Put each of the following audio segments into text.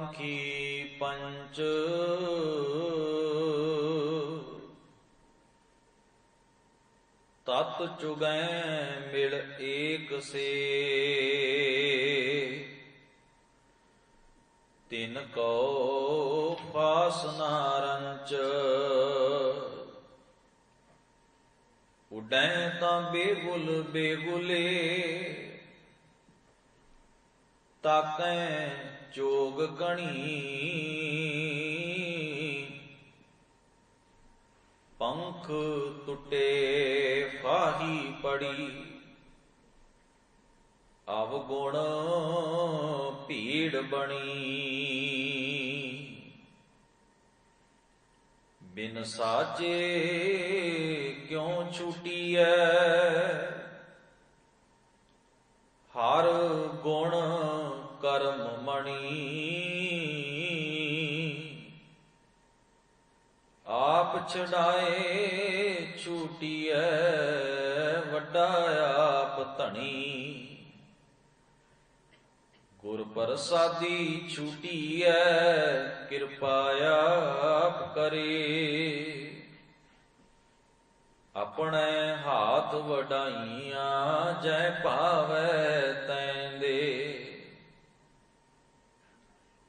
ਪੰਖੀ ਪੰਚ ਤਤ ਚੁਗੈ ਮਿਲ ਏਕ ਸੇ ਤਿਨ ਕੋ ਫਾਸਨਾ ਰੰਚ ਉਡੈ ਤਾਂ ਬੇਗੁਲ ਬੇਗੁਲੇ ਤਾਕੈ ਚੋਗ ਕਣੀ ਪੰਖ ਟੁੱਟੇ ਫਾਹੀ ਪੜੀ ਅਵਗੁਣ ਭੀੜ ਬਣੀ ਬਿਨ ਸਾਚੇ ਕਿਉ ਛੁਟੀਐ ਹਰ ਗੁਣ ਕਰਮ ਮਣੀ ਆਪ ਛਡਾਏ ਛੂਟੀਐ ਵੱਡਾ ਆਪ ਧਣੀ ਗੁਰ ਪ੍ਰਸਾਦੀ ਛੂਟੀਐ ਕਿਰਪਾ ਆਪ ਕਰੇ ਆਪਣੇ ਹਾਥ ਵਡਾਈਆਂ ਜੈ ਭਾਵੈ ਤੈਂ ਦੇ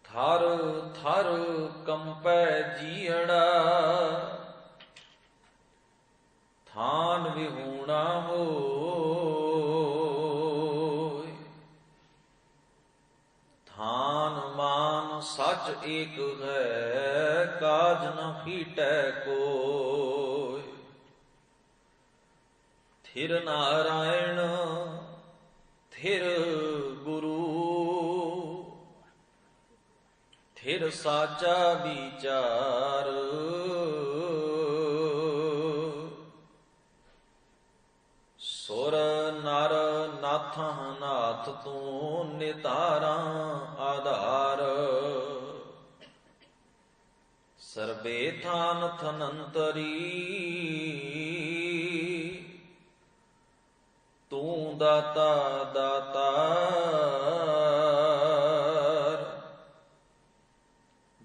ਥਰ ਥਰ ਕੰਪੈ ਜੀਅੜਾ ਥਾਨ ਵਿਹੂਣਾ ਹੋਇ ਥਾਨ ਮਾਨ ਸੱਚ ਏਕ ਹੈ ਕਾਜ ਨ ਫੀਟੈ ਕੋਈ ਥਿਰ ਨਾਰਾਇਣ ਥਿਰ ਗੁਰੂ ਥਿਰ ਸਾਚਾ ਵਿਚਾਰ ਸੁਰ ਨਰ ਨਾਥਾਂ ਨਾਥ ਤੂੰ ਨਿਤਾਰਾਂ ਆਧਾਰ ਸਰਬੇ ਥਾਨ ਥਨੰਤਰੀ ਤੂੰ ਦਾਤਾ ਦਾਤਾਰ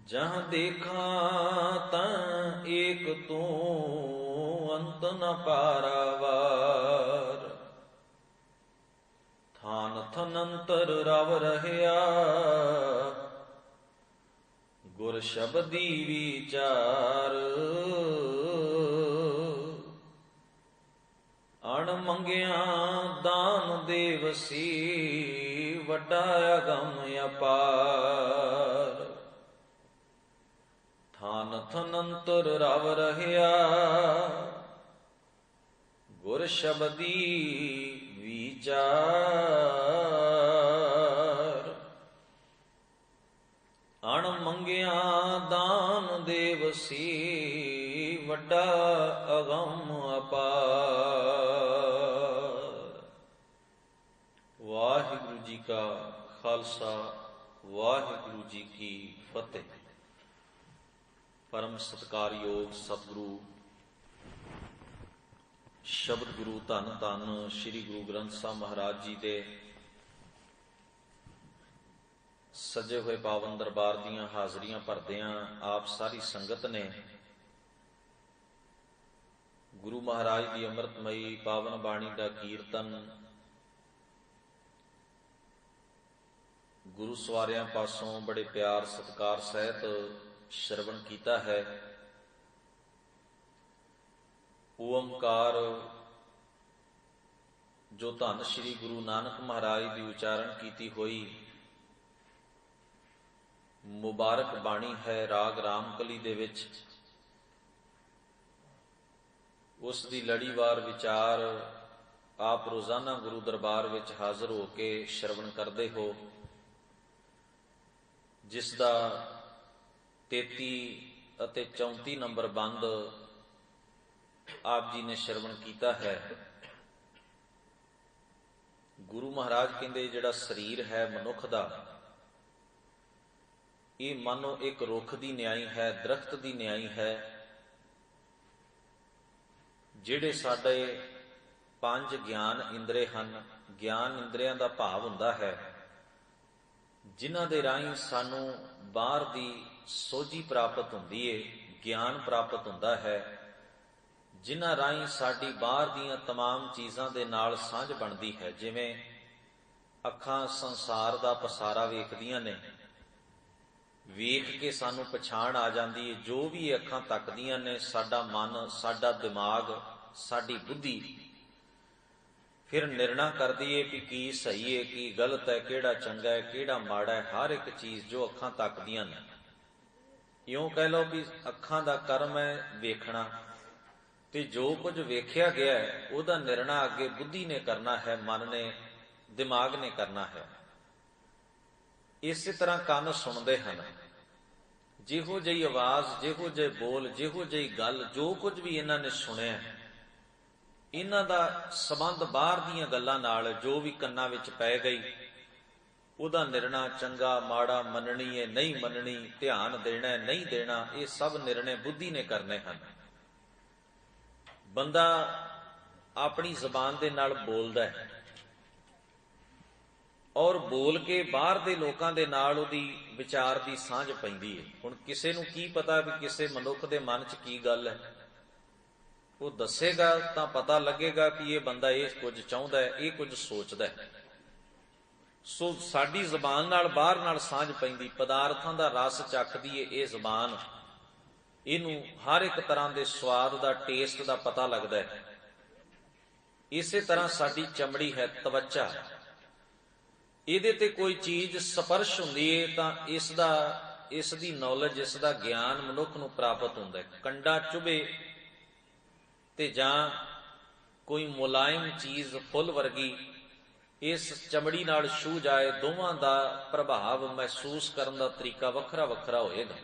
ਜਹਾਂ ਦੇਖਾਂ ਤਾਂ ਏਕ ਤੂੰ ਅੰਤ ਨ ਪਾਰਾਵਾਰ ਥਾਨ ਥਨੰਤਰ ਰਵ ਰਹਿਆ ਗੁਰ ਸ਼ਬਦੀ ਵਿਚਾਰ ਅਣ ਮੰਗਿਆ ਦਾਨ ਦੇਵਸੀ ਵੱਡਾ ਅਗਮ ਅਪਾਰ ਥਾਨ ਥਨੰਤਰ ਰਵ ਰਹਿਆ ਗੁਰ ਸ਼ਬਦੀ ਵਿਚਾਰ ਅਣ ਮੰਗਿਆ ਦਾਨ ਦੇਵਸੀ ਵੱਡਾ ਅਗਮ ਅਪਾਰ। ਵਾਹਿਗੁਰੂ ਜੀ ਕਾ ਖਾਲਸਾ ਵਾਹਿਗੁਰੂ ਜੀ ਕੀ ਫਤਿਹ। ਪਰਮ ਸਤਿਕਾਰਯੋਗ ਸਤਿਗੁਰੂ ਸ਼ਬਦ ਗੁਰੂ ਧੰਨ ਧੰਨ ਸ੍ਰੀ ਗੁਰੂ ਗ੍ਰੰਥ ਸਾਹਿਬ ਮਹਾਰਾਜ ਜੀ ਦੇ ਸਜੇ ਹੋਏ ਪਾਵਨ ਦਰਬਾਰ ਦੀਆਂ ਹਾਜ਼ਰੀਆਂ ਭਰਦਿਆਂ ਆਪ ਸਾਰੀ ਸੰਗਤ ਨੇ ਗੁਰੂ ਮਹਾਰਾਜ ਦੀ ਅੰਮ੍ਰਿਤਮਈ ਪਾਵਨ ਬਾਣੀ ਦਾ ਕੀਰਤਨ ਗੁਰੂ ਸਵਾਰਿਆਂ ਪਾਸੋਂ ਬੜੇ ਪਿਆਰ ਸਤਿਕਾਰ ਸਹਿਤ ਸ਼ਰਵਣ ਕੀਤਾ ਹੈ। ਓਮਕਾਰ ਜੋ ਧੰਨ ਸ੍ਰੀ ਗੁਰੂ ਨਾਨਕ ਮਹਾਰਾਜ ਦੀ ਉਚਾਰਨ ਕੀਤੀ ਹੋਈ ਮੁਬਾਰਕ ਬਾਣੀ ਹੈ ਰਾਗ ਰਾਮਕਲੀ ਦੇ ਵਿੱਚ, ਉਸ ਦੀ ਲੜੀਵਾਰ ਵਿਚਾਰ ਆਪ ਰੋਜ਼ਾਨਾ ਗੁਰੂ ਦਰਬਾਰ ਵਿੱਚ ਹਾਜ਼ਰ ਹੋ ਕੇ ਸ਼ਰਵਣ ਕਰਦੇ ਹੋ, ਜਿਸ ਦਾ 33 ਅਤੇ 34 ਨੰਬਰ ਬੰਦ ਆਪ ਜੀ ਨੇ ਸ਼ਰਵਣ ਕੀਤਾ ਹੈ। ਗੁਰੂ ਮਹਾਰਾਜ ਕਹਿੰਦੇ ਜਿਹੜਾ ਸਰੀਰ ਹੈ ਮਨੁੱਖ ਦਾ, ਇਹ ਮਾਨੋ ਇੱਕ ਰੁੱਖ ਦੀ ਨਿਆਈ ਹੈ, ਦਰਖਤ ਦੀ ਨਿਆਈ ਹੈ। ਜਿਹੜੇ ਸਾਡੇ 5 ਗਿਆਨ ਇੰਦਰੇ ਹਨ, ਗਿਆਨ ਇੰਦਰੀਆਂ ਦਾ ਭਾਵ ਹੁੰਦਾ ਹੈ ਜਿਨ੍ਹਾਂ ਦੇ ਰਾਹੀਂ ਸਾਨੂੰ ਬਾਹਰ ਦੀ ਸੋਝੀ ਪ੍ਰਾਪਤ ਹੁੰਦੀ ਏ, ਗਿਆਨ ਪ੍ਰਾਪਤ ਹੁੰਦਾ ਹੈ, ਜਿਨ੍ਹਾਂ ਰਾਹੀਂ ਸਾਡੀ ਬਾਹਰ ਦੀਆਂ तमाम ਚੀਜ਼ਾਂ ਦੇ ਨਾਲ ਸਾਂਝ ਬਣਦੀ ਹੈ। ਜਿਵੇਂ ਅੱਖਾਂ ਸੰਸਾਰ ਦਾ ਪਸਾਰਾ ਵੇਖਦੀਆਂ ਨੇ, ਵੇਖ ਕੇ ਸਾਨੂੰ ਪਛਾਣ ਆ ਜਾਂਦੀ ਹੈ। ਜੋ ਵੀ ਅੱਖਾਂ ਤੱਕਦੀਆਂ ਨੇ, ਸਾਡਾ ਮਨ, ਸਾਡਾ ਦਿਮਾਗ, ਸਾਡੀ ਬੁੱਧੀ ਫਿਰ ਨਿਰਣਾ ਕਰਦੀ ਏ ਕਿ ਕੀ ਸਹੀ ਹੈ, ਕੀ ਗਲਤ ਹੈ, ਕਿਹੜਾ ਚੰਗਾ ਹੈ, ਕਿਹੜਾ ਮਾੜਾ ਹੈ। ਹਰ ਇੱਕ ਚੀਜ਼ ਜੋ ਅੱਖਾਂ ਤੱਕਦੀਆਂ ਨੇ, ਇਉਂ ਕਹਿ ਲਓ ਵੀ ਅੱਖਾਂ ਦਾ ਕਰਮ ਹੈ ਵੇਖਣਾ, ਤੇ ਜੋ ਕੁਝ ਵੇਖਿਆ ਗਿਆ ਹੈ ਉਹਦਾ ਨਿਰਣਾ ਅੱਗੇ ਬੁੱਧੀ ਨੇ ਕਰਨਾ ਹੈ, ਮਨ ਨੇ, ਦਿਮਾਗ ਨੇ ਕਰਨਾ ਹੈ। ਇਸੇ ਤਰ੍ਹਾਂ ਕੰਨ ਸੁਣਦੇ ਹਨ। ਜਿਹੋ ਜਿਹੀ ਆਵਾਜ਼, ਜਿਹੋ ਜਿਹੇ ਬੋਲ, ਜਿਹੋ ਜਿਹੀ ਗੱਲ, ਜੋ ਕੁਝ ਵੀ ਇਹਨਾਂ ਨੇ ਸੁਣਿਆ, ਇਹਨਾਂ ਦਾ ਸੰਬੰਧ ਬਾਹਰ ਦੀਆਂ ਗੱਲਾਂ ਨਾਲ ਜੋ ਵੀ ਕੰਨਾਂ ਵਿੱਚ ਪੈ ਗਈ, ਉਹਦਾ ਨਿਰਣਾ ਚੰਗਾ ਮਾੜਾ, ਮੰਨਣੀ ਹੈ ਨਹੀਂ ਮੰਨਣੀ, ਧਿਆਨ ਦੇਣਾ ਨਹੀਂ ਦੇਣਾ, ਇਹ ਸਭ ਨਿਰਣੇ ਬੁੱਧੀ ਨੇ ਕਰਨੇ ਹਨ। ਬੰਦਾ ਆਪਣੀ ਜ਼ਬਾਨ ਦੇ ਨਾਲ ਬੋਲਦਾ ਹੈ ਔਰ ਬੋਲ ਕੇ ਬਾਹਰ ਦੇ ਲੋਕਾਂ ਦੇ ਨਾਲ ਉਹਦੀ ਵਿਚਾਰ ਦੀ ਸਾਂਝ ਪੈਂਦੀ ਹੈ। ਹੁਣ ਕਿਸੇ ਨੂੰ ਕੀ ਪਤਾ ਵੀ ਕਿਸੇ ਮਨੁੱਖ ਦੇ ਮਨ 'ਚ ਕੀ ਗੱਲ ਹੈ, ਉਹ ਦੱਸੇਗਾ ਤਾਂ ਪਤਾ ਲੱਗੇਗਾ ਕਿ ਇਹ ਬੰਦਾ ਇਹ ਕੁਝ ਚਾਹੁੰਦਾ ਹੈ, ਇਹ ਕੁਝ ਸੋਚਦਾ ਹੈ। ਸੋ ਸਾਡੀ ਜ਼ਬਾਨ ਨਾਲ ਬਾਹਰ ਨਾਲ ਸਾਂਝ ਪੈਂਦੀ, ਪਦਾਰਥਾਂ ਦਾ ਰਸ ਚੱਖਦੀ ਏ ਇਹ ਜ਼ਬਾਨ, ਇਹਨੂੰ ਹਰ ਇੱਕ ਤਰ੍ਹਾਂ ਦੇ ਸਵਾਦ ਦਾ, ਟੇਸਟ ਦਾ ਪਤਾ ਲੱਗਦਾ ਹੈ। ਇਸੇ ਤਰ੍ਹਾਂ ਸਾਡੀ ਚਮੜੀ ਹੈ, ਤਵੱਚਾ, ਇਹਦੇ ਤੇ ਕੋਈ ਚੀਜ਼ ਸਪਰਸ਼ ਹੁੰਦੀ ਏ ਤਾਂ ਇਸ ਦੀ ਨੌਲੇਜ, ਇਸ ਦਾ ਗਿਆਨ ਮਨੁੱਖ ਨੂੰ ਪ੍ਰਾਪਤ ਹੁੰਦਾ ਹੈ। ਕੰਡਾ ਚੁਭੇ ਤੇ ਜਾਂ ਕੋਈ ਮੁਲਾਇਮ ਚੀਜ਼ ਫੁੱਲ ਵਰਗੀ ਇਸ ਚਮੜੀ ਨਾਲ ਛੂ ਜਾਏ, ਦੋਵਾਂ ਦਾ ਪ੍ਰਭਾਵ ਮਹਿਸੂਸ ਕਰਨ ਦਾ ਤਰੀਕਾ ਵੱਖਰਾ ਵੱਖਰਾ ਹੋਏਗਾ।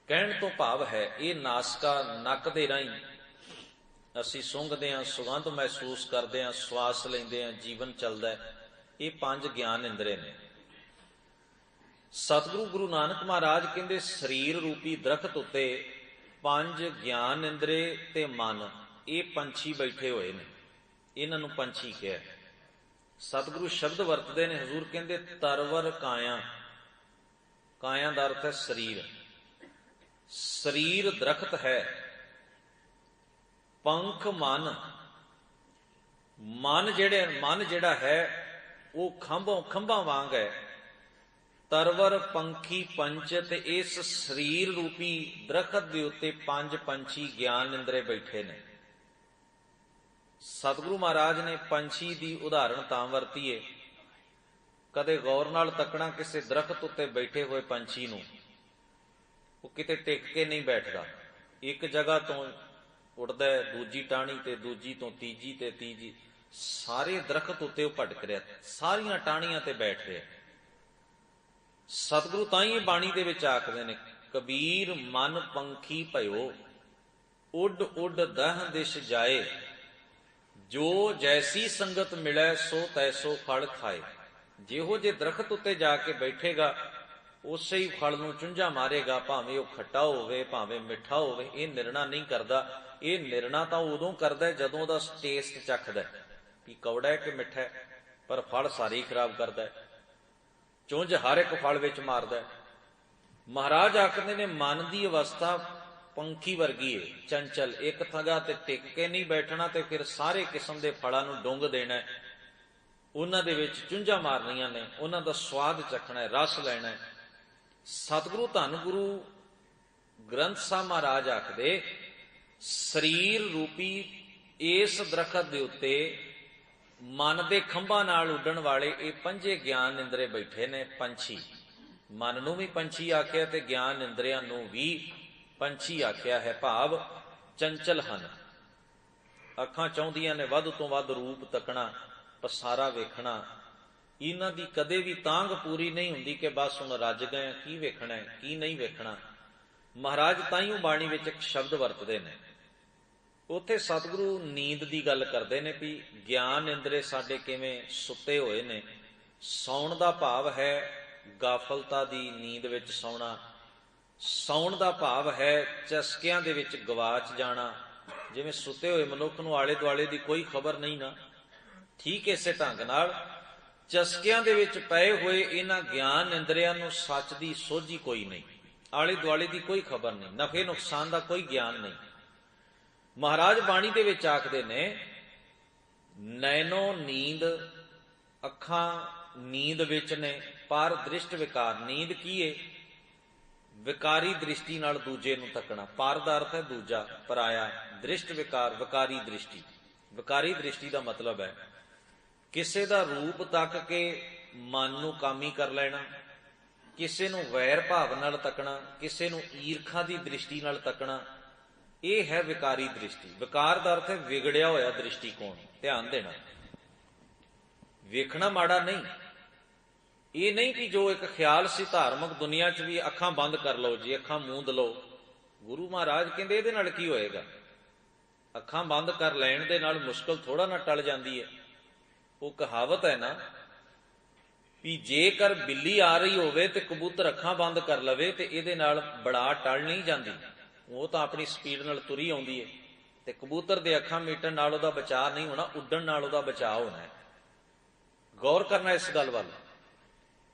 ਕਹਿਣ ਤੋਂ ਭਾਵ ਹੈ ਇਹ ਨਾਸਿਕਾ, ਨੱਕ ਦੇ ਰਾਹੀਂ ਅਸੀਂ ਸੁੰਘਦੇ ਹਾਂ, ਸੁਗੰਧ ਮਹਿਸੂਸ ਕਰਦੇ ਹਾਂ, ਸਵਾਸ ਲੈਂਦੇ ਹਾਂ, ਜੀਵਨ ਚੱਲਦਾ ਹੈ। ਇਹ 5 ਗਿਆਨ ਇੰਦਰੇ ਨੇ। ਸਤਿਗੁਰੂ ਗੁਰੂ ਨਾਨਕ ਮਹਾਰਾਜ ਕਹਿੰਦੇ ਸਰੀਰ ਰੂਪੀ ਦਰਖਤ ਉੱਤੇ 5 ਗਿਆਨ ਇੰਦਰੇ ਤੇ ਮਨ, ਇਹ ਪੰਛੀ ਬੈਠੇ ਹੋਏ ਨੇ, ਇਹਨਾਂ ਨੂੰ ਪੰਛੀ ਕਿਹਾ। ਸਤਿਗੁਰੂ ਸ਼ਬਦ ਵਰਤਦੇ ਨੇ, ਹਜ਼ੂਰ ਕਹਿੰਦੇ ਤਰਵਰ ਕਾਇਆ, ਕਾਇਆ ਦਾ ਅਰਥ ਹੈ ਸਰੀਰ। ਸਰੀਰ ਦਰਖਤ ਹੈ, ਪੰਖ ਮਨ, ਮਨ ਜਿਹੜਾ ਹੈ ਉਹ ਖੰਭਾਂ ਵਾਂਗ ਹੈ। ਤਰਵਰ ਪੰਖੀ ਪੰਚ, ਤੇ ਇਸ ਸਰੀਰ ਰੂਪੀ ਦਰਖਤ ਦੇ ਉੱਤੇ 5 ਪੰਛੀ ਗਿਆਨ ਇੰਦਰੇ ਬੈਠੇ ਨੇ। ਸਤਿਗੁਰੂ ਮਹਾਰਾਜ ਨੇ ਪੰਛੀ ਦੀ ਉਦਾਹਰਣ ਤਾਂ ਵਰਤੀ ਏ, ਕਦੇ ਗੌਰ ਨਾਲ ਤੱਕਣਾ ਕਿਸੇ ਦਰਖਤ ਉੱਤੇ ਬੈਠੇ ਹੋਏ ਪੰਛੀ ਨੂੰ, ਉਹ ਕਿਤੇ ਟਿਕ ਕੇ ਨਹੀਂ ਬੈਠਦਾ, ਇੱਕ ਜਗ੍ਹਾ ਤੋਂ ਉੱਡਦਾ ਹੈ, ਦੂਜੀ ਟਾਹਣੀ ਤੇ, ਦੂਜੀ ਤੋਂ ਤੀਜੀ ਤੇ ਤੀਜੀ, ਸਾਰੇ ਦਰਖਤ ਉੱਤੇ ਉਹ ਭਟਕ ਰਿਹਾ, ਸਾਰੀਆਂ ਟਾਹਣੀਆਂ ਤੇ ਬੈਠ ਰਿਹਾ। ਸਤਿਗੁਰੂ ਤਾਂ ਹੀ ਬਾਣੀ ਦੇ ਵਿੱਚ ਆਖਦੇ ਨੇ, ਕਬੀਰ ਮਨ ਪੰਖੀ ਭਇਓ, ਉੱਡ ਉੱਡ ਦਹ ਦਿਸ਼ ਜਾਏ, ਜੋ ਜੈਸੀ ਸੰਗਤ ਮਿਲੈ ਸੋ ਤੈਸੋ ਫਲ ਖਾਏ। ਜਿਹੋ ਜੇ ਦਰਖਤ ਉੱਤੇ ਜਾ ਕੇ ਬੈਠੇਗਾ ਉਸੇ ਹੀ ਫਲ ਨੂੰ ਚੁੰਝਾ ਮਾਰੇਗਾ, ਭਾਵੇਂ ਉਹ ਖੱਟਾ ਹੋਵੇ ਭਾਵੇਂ ਮਿੱਠਾ ਹੋਵੇ। ਇਹ ਨਿਰਣਾ ਨਹੀਂ ਕਰਦਾ, ਇਹ ਨਿਰਣਾ ਤਾਂ ਉਦੋਂ ਕਰਦਾ ਜਦੋਂ ਉਹਦਾ ਟੇਸਟ ਚੱਖਦਾ ਕਿ ਕੌੜਾ ਹੈ ਕਿ ਮਿੱਠਾ ਹੈ, ਪਰ ਫਲ ਸਾਰੇ ਹੀ ਖਰਾਬ ਕਰਦਾ, ਚੁੰਝ ਹਰ ਇੱਕ ਫਲ ਵਿੱਚ ਮਾਰਦਾ। ਮਹਾਰਾਜ ਆਖਦੇ ਨੇ ਮਨ ਦੀ ਅਵਸਥਾ ਪੰਖੀ ਵਰਗੀ ਹੈ, ਚੰਚਲ, ਇੱਕ ਥਾਂ ਤੇ ਟਿਕ ਕੇ ਨਹੀਂ ਬੈਠਣਾ ਤੇ ਫਿਰ ਸਾਰੇ ਕਿਸਮ ਦੇ ਫਲਾਂ ਨੂੰ ਡੁੰਗ ਦੇਣਾ, ਉਹਨਾਂ ਦੇ ਵਿੱਚ ਚੁੰਝਾਂ ਮਾਰਨੀਆਂ ਨੇ, ਉਹਨਾਂ ਦਾ ਸਵਾਦ ਚੱਖਣਾ ਹੈ, ਰਸ ਲੈਣਾ ਹੈ। ਸਤਿਗੁਰੂ ਧੰਨ ਗੁਰੂ ਗ੍ਰੰਥ ਸਾਹਿਬ ਮਹਾਰਾਜ ਆਖਦੇ ਸਰੀਰ ਰੂਪੀ ਇਸ ਦਰਖਤ ਦੇ ਉੱਤੇ ਮਨ ਦੇ ਖੰਭਾਂ ਨਾਲ ਉੱਡਣ ਵਾਲੇ ਇਹ 5 ਗਿਆਨ ਇੰਦਰੇ ਬੈਠੇ ਨੇ, ਪੰਛੀ। ਮਨ ਨੂੰ ਵੀ ਪੰਛੀ ਆਖਿਆ ਤੇ ਗਿਆਨ ਇੰਦਰੀਆਂ ਨੂੰ ਵੀ ਪੰਛੀ ਆਖਿਆ ਹੈ, ਭਾਵ ਚੰਚਲ ਹਨ। ਅੱਖਾਂ ਚਾਹੁੰਦੀਆਂ ਨੇ ਵੱਧ ਤੋਂ ਵੱਧ ਰੂਪ ਤੱਕਣਾ, ਪਸਾਰਾ ਵੇਖਣਾ। ਇਹਨਾਂ ਦੀ ਕਦੇ ਵੀ ਤਾਂਘ ਪੂਰੀ ਨਹੀਂ ਹੁੰਦੀ ਕਿ ਬਸ ਹੁਣ ਰੱਜ ਗਏ, ਕੀ ਵੇਖਣਾ ਹੈ ਕੀ ਨਹੀਂ ਵੇਖਣਾ। ਮਹਾਰਾਜ ਤਾਈਓ ਬਾਣੀ ਵਿੱਚ ਇੱਕ ਸ਼ਬਦ ਵਰਤਦੇ ਨੇ, ਉੱਥੇ ਸਤਿਗੁਰੂ ਨੀਂਦ ਦੀ ਗੱਲ ਕਰਦੇ ਨੇ ਵੀ ਗਿਆਨ ਇੰਦਰੇ ਸਾਡੇ ਕਿਵੇਂ ਸੁੱਤੇ ਹੋਏ ਨੇ। ਸੌਣ ਦਾ ਭਾਵ ਹੈ ਗਾਫਲਤਾ ਦੀ ਨੀਂਦ ਵਿੱਚ ਸੌਣਾ, ਸੌਣ ਦਾ ਭਾਵ ਹੈ ਚਸਕਿਆਂ ਦੇ ਵਿੱਚ ਗਵਾਚ ਜਾਣਾ। ਜਿਵੇਂ ਸੁੱਤੇ ਹੋਏ ਮਨੁੱਖ ਨੂੰ ਆਲੇ ਦੁਆਲੇ ਦੀ ਕੋਈ ਖਬਰ ਨਹੀਂ ਨਾ, ਠੀਕ ਇਸੇ ਢੰਗ ਨਾਲ ਚਸਕਿਆਂ ਦੇ ਵਿੱਚ ਪਏ ਹੋਏ ਇਹਨਾਂ ਗਿਆਨ ਇੰਦਰੀਆਂ ਨੂੰ ਸੱਚ ਦੀ ਸੋਝੀ ਕੋਈ ਨਹੀਂ, ਆਲੇ ਦੁਆਲੇ ਦੀ ਕੋਈ ਖਬਰ ਨਹੀਂ, ਨਫੇ ਨੁਕਸਾਨ ਦਾ ਕੋਈ ਗਿਆਨ ਨਹੀਂ। ਮਹਾਰਾਜ ਬਾਣੀ ਦੇ ਵਿੱਚ ਆਖਦੇ ਨੇ, ਨੈਣੋ ਨੀਂਦ, ਅੱਖਾਂ ਨੀਂਦ ਵਿੱਚ ਨੇ, ਪਰ ਦ੍ਰਿਸ਼ਟ ਵਿਕਾਰ। ਨੀਂਦ ਕੀ ਏ? ਵਿਕਾਰੀ ਦ੍ਰਿਸ਼ਟੀ ਨਾਲ ਦੂਜੇ ਨੂੰ ਤੱਕਣਾ। ਪਰ ਦਾ ਅਰਥ ਹੈ ਦੂਜਾ, ਪਰਾਇਆ। ਦ੍ਰਿਸ਼ਟ ਵਿਕਾਰ, ਵਿਕਾਰੀ ਦ੍ਰਿਸ਼ਟੀ। ਵਿਕਾਰੀ ਦ੍ਰਿਸ਼ਟੀ ਦਾ ਮਤਲਬ ਹੈ ਕਿਸੇ ਦਾ ਰੂਪ ਤੱਕ ਕੇ ਮਨ ਨੂੰ ਕਾਮੀ ਕਰ ਲੈਣਾ, ਕਿਸੇ ਨੂੰ ਵੈਰ ਭਾਵ ਨਾਲ ਤੱਕਣਾ, ਕਿਸੇ ਨੂੰ ਈਰਖਾ ਦੀ ਦ੍ਰਿਸ਼ਟੀ ਨਾਲ ਤੱਕਣਾ। ਇਹ ਹੈ ਵਿਕਾਰੀ ਦ੍ਰਿਸ਼ਟੀ। ਵਿਕਾਰ ਦਾ ਅਰਥ ਹੈ ਵਿਗੜਿਆ ਹੋਇਆ ਦ੍ਰਿਸ਼ਟੀਕੋਣ। ਧਿਆਨ ਦੇਣਾ, ਵੇਖਣਾ ਮਾੜਾ ਨਹੀਂ। ਇਹ ਨਹੀਂ ਕਿ ਜੋ ਇੱਕ ਖਿਆਲ ਸੀ ਧਾਰਮਿਕ ਦੁਨੀਆ 'ਚ ਵੀ ਅੱਖਾਂ ਬੰਦ ਕਰ ਲਓ ਜੀ, ਅੱਖਾਂ ਮੂੰਦ ਲਓ। ਗੁਰੂ ਮਹਾਰਾਜ ਕਹਿੰਦੇ ਇਹਦੇ ਨਾਲ ਕੀ ਹੋਏਗਾ? ਅੱਖਾਂ ਬੰਦ ਕਰ ਲੈਣ ਦੇ ਨਾਲ ਮੁਸ਼ਕਲ ਥੋੜਾ ਨਾ ਟਲ ਜਾਂਦੀ ਹੈ। ਉਹ ਕਹਾਵਤ ਹੈ ਨਾ ਵੀ ਜੇਕਰ ਬਿੱਲੀ ਆ ਰਹੀ ਹੋਵੇ ਤੇ ਕਬੂਤਰ ਅੱਖਾਂ ਬੰਦ ਕਰ ਲਵੇ ਤੇ ਇਹਦੇ ਨਾਲ ਬੜਾ ਟਲ ਨਹੀਂ ਜਾਂਦੀ। ਉਹ ਤਾਂ ਆਪਣੀ ਸਪੀਡ ਨਾਲ ਤੁਰੀ ਆਉਂਦੀ ਹੈ ਤੇ ਕਬੂਤਰ ਦੇ ਅੱਖਾਂ ਮੀਟਣ ਨਾਲ ਉਹਦਾ ਬਚਾਅ ਨਹੀਂ ਹੋਣਾ, ਉੱਡਣ ਨਾਲ ਉਹਦਾ ਬਚਾਅ ਹੋਣਾ ਹੈ। ਗੌਰ ਕਰਨਾ ਇਸ ਗੱਲ ਵੱਲ।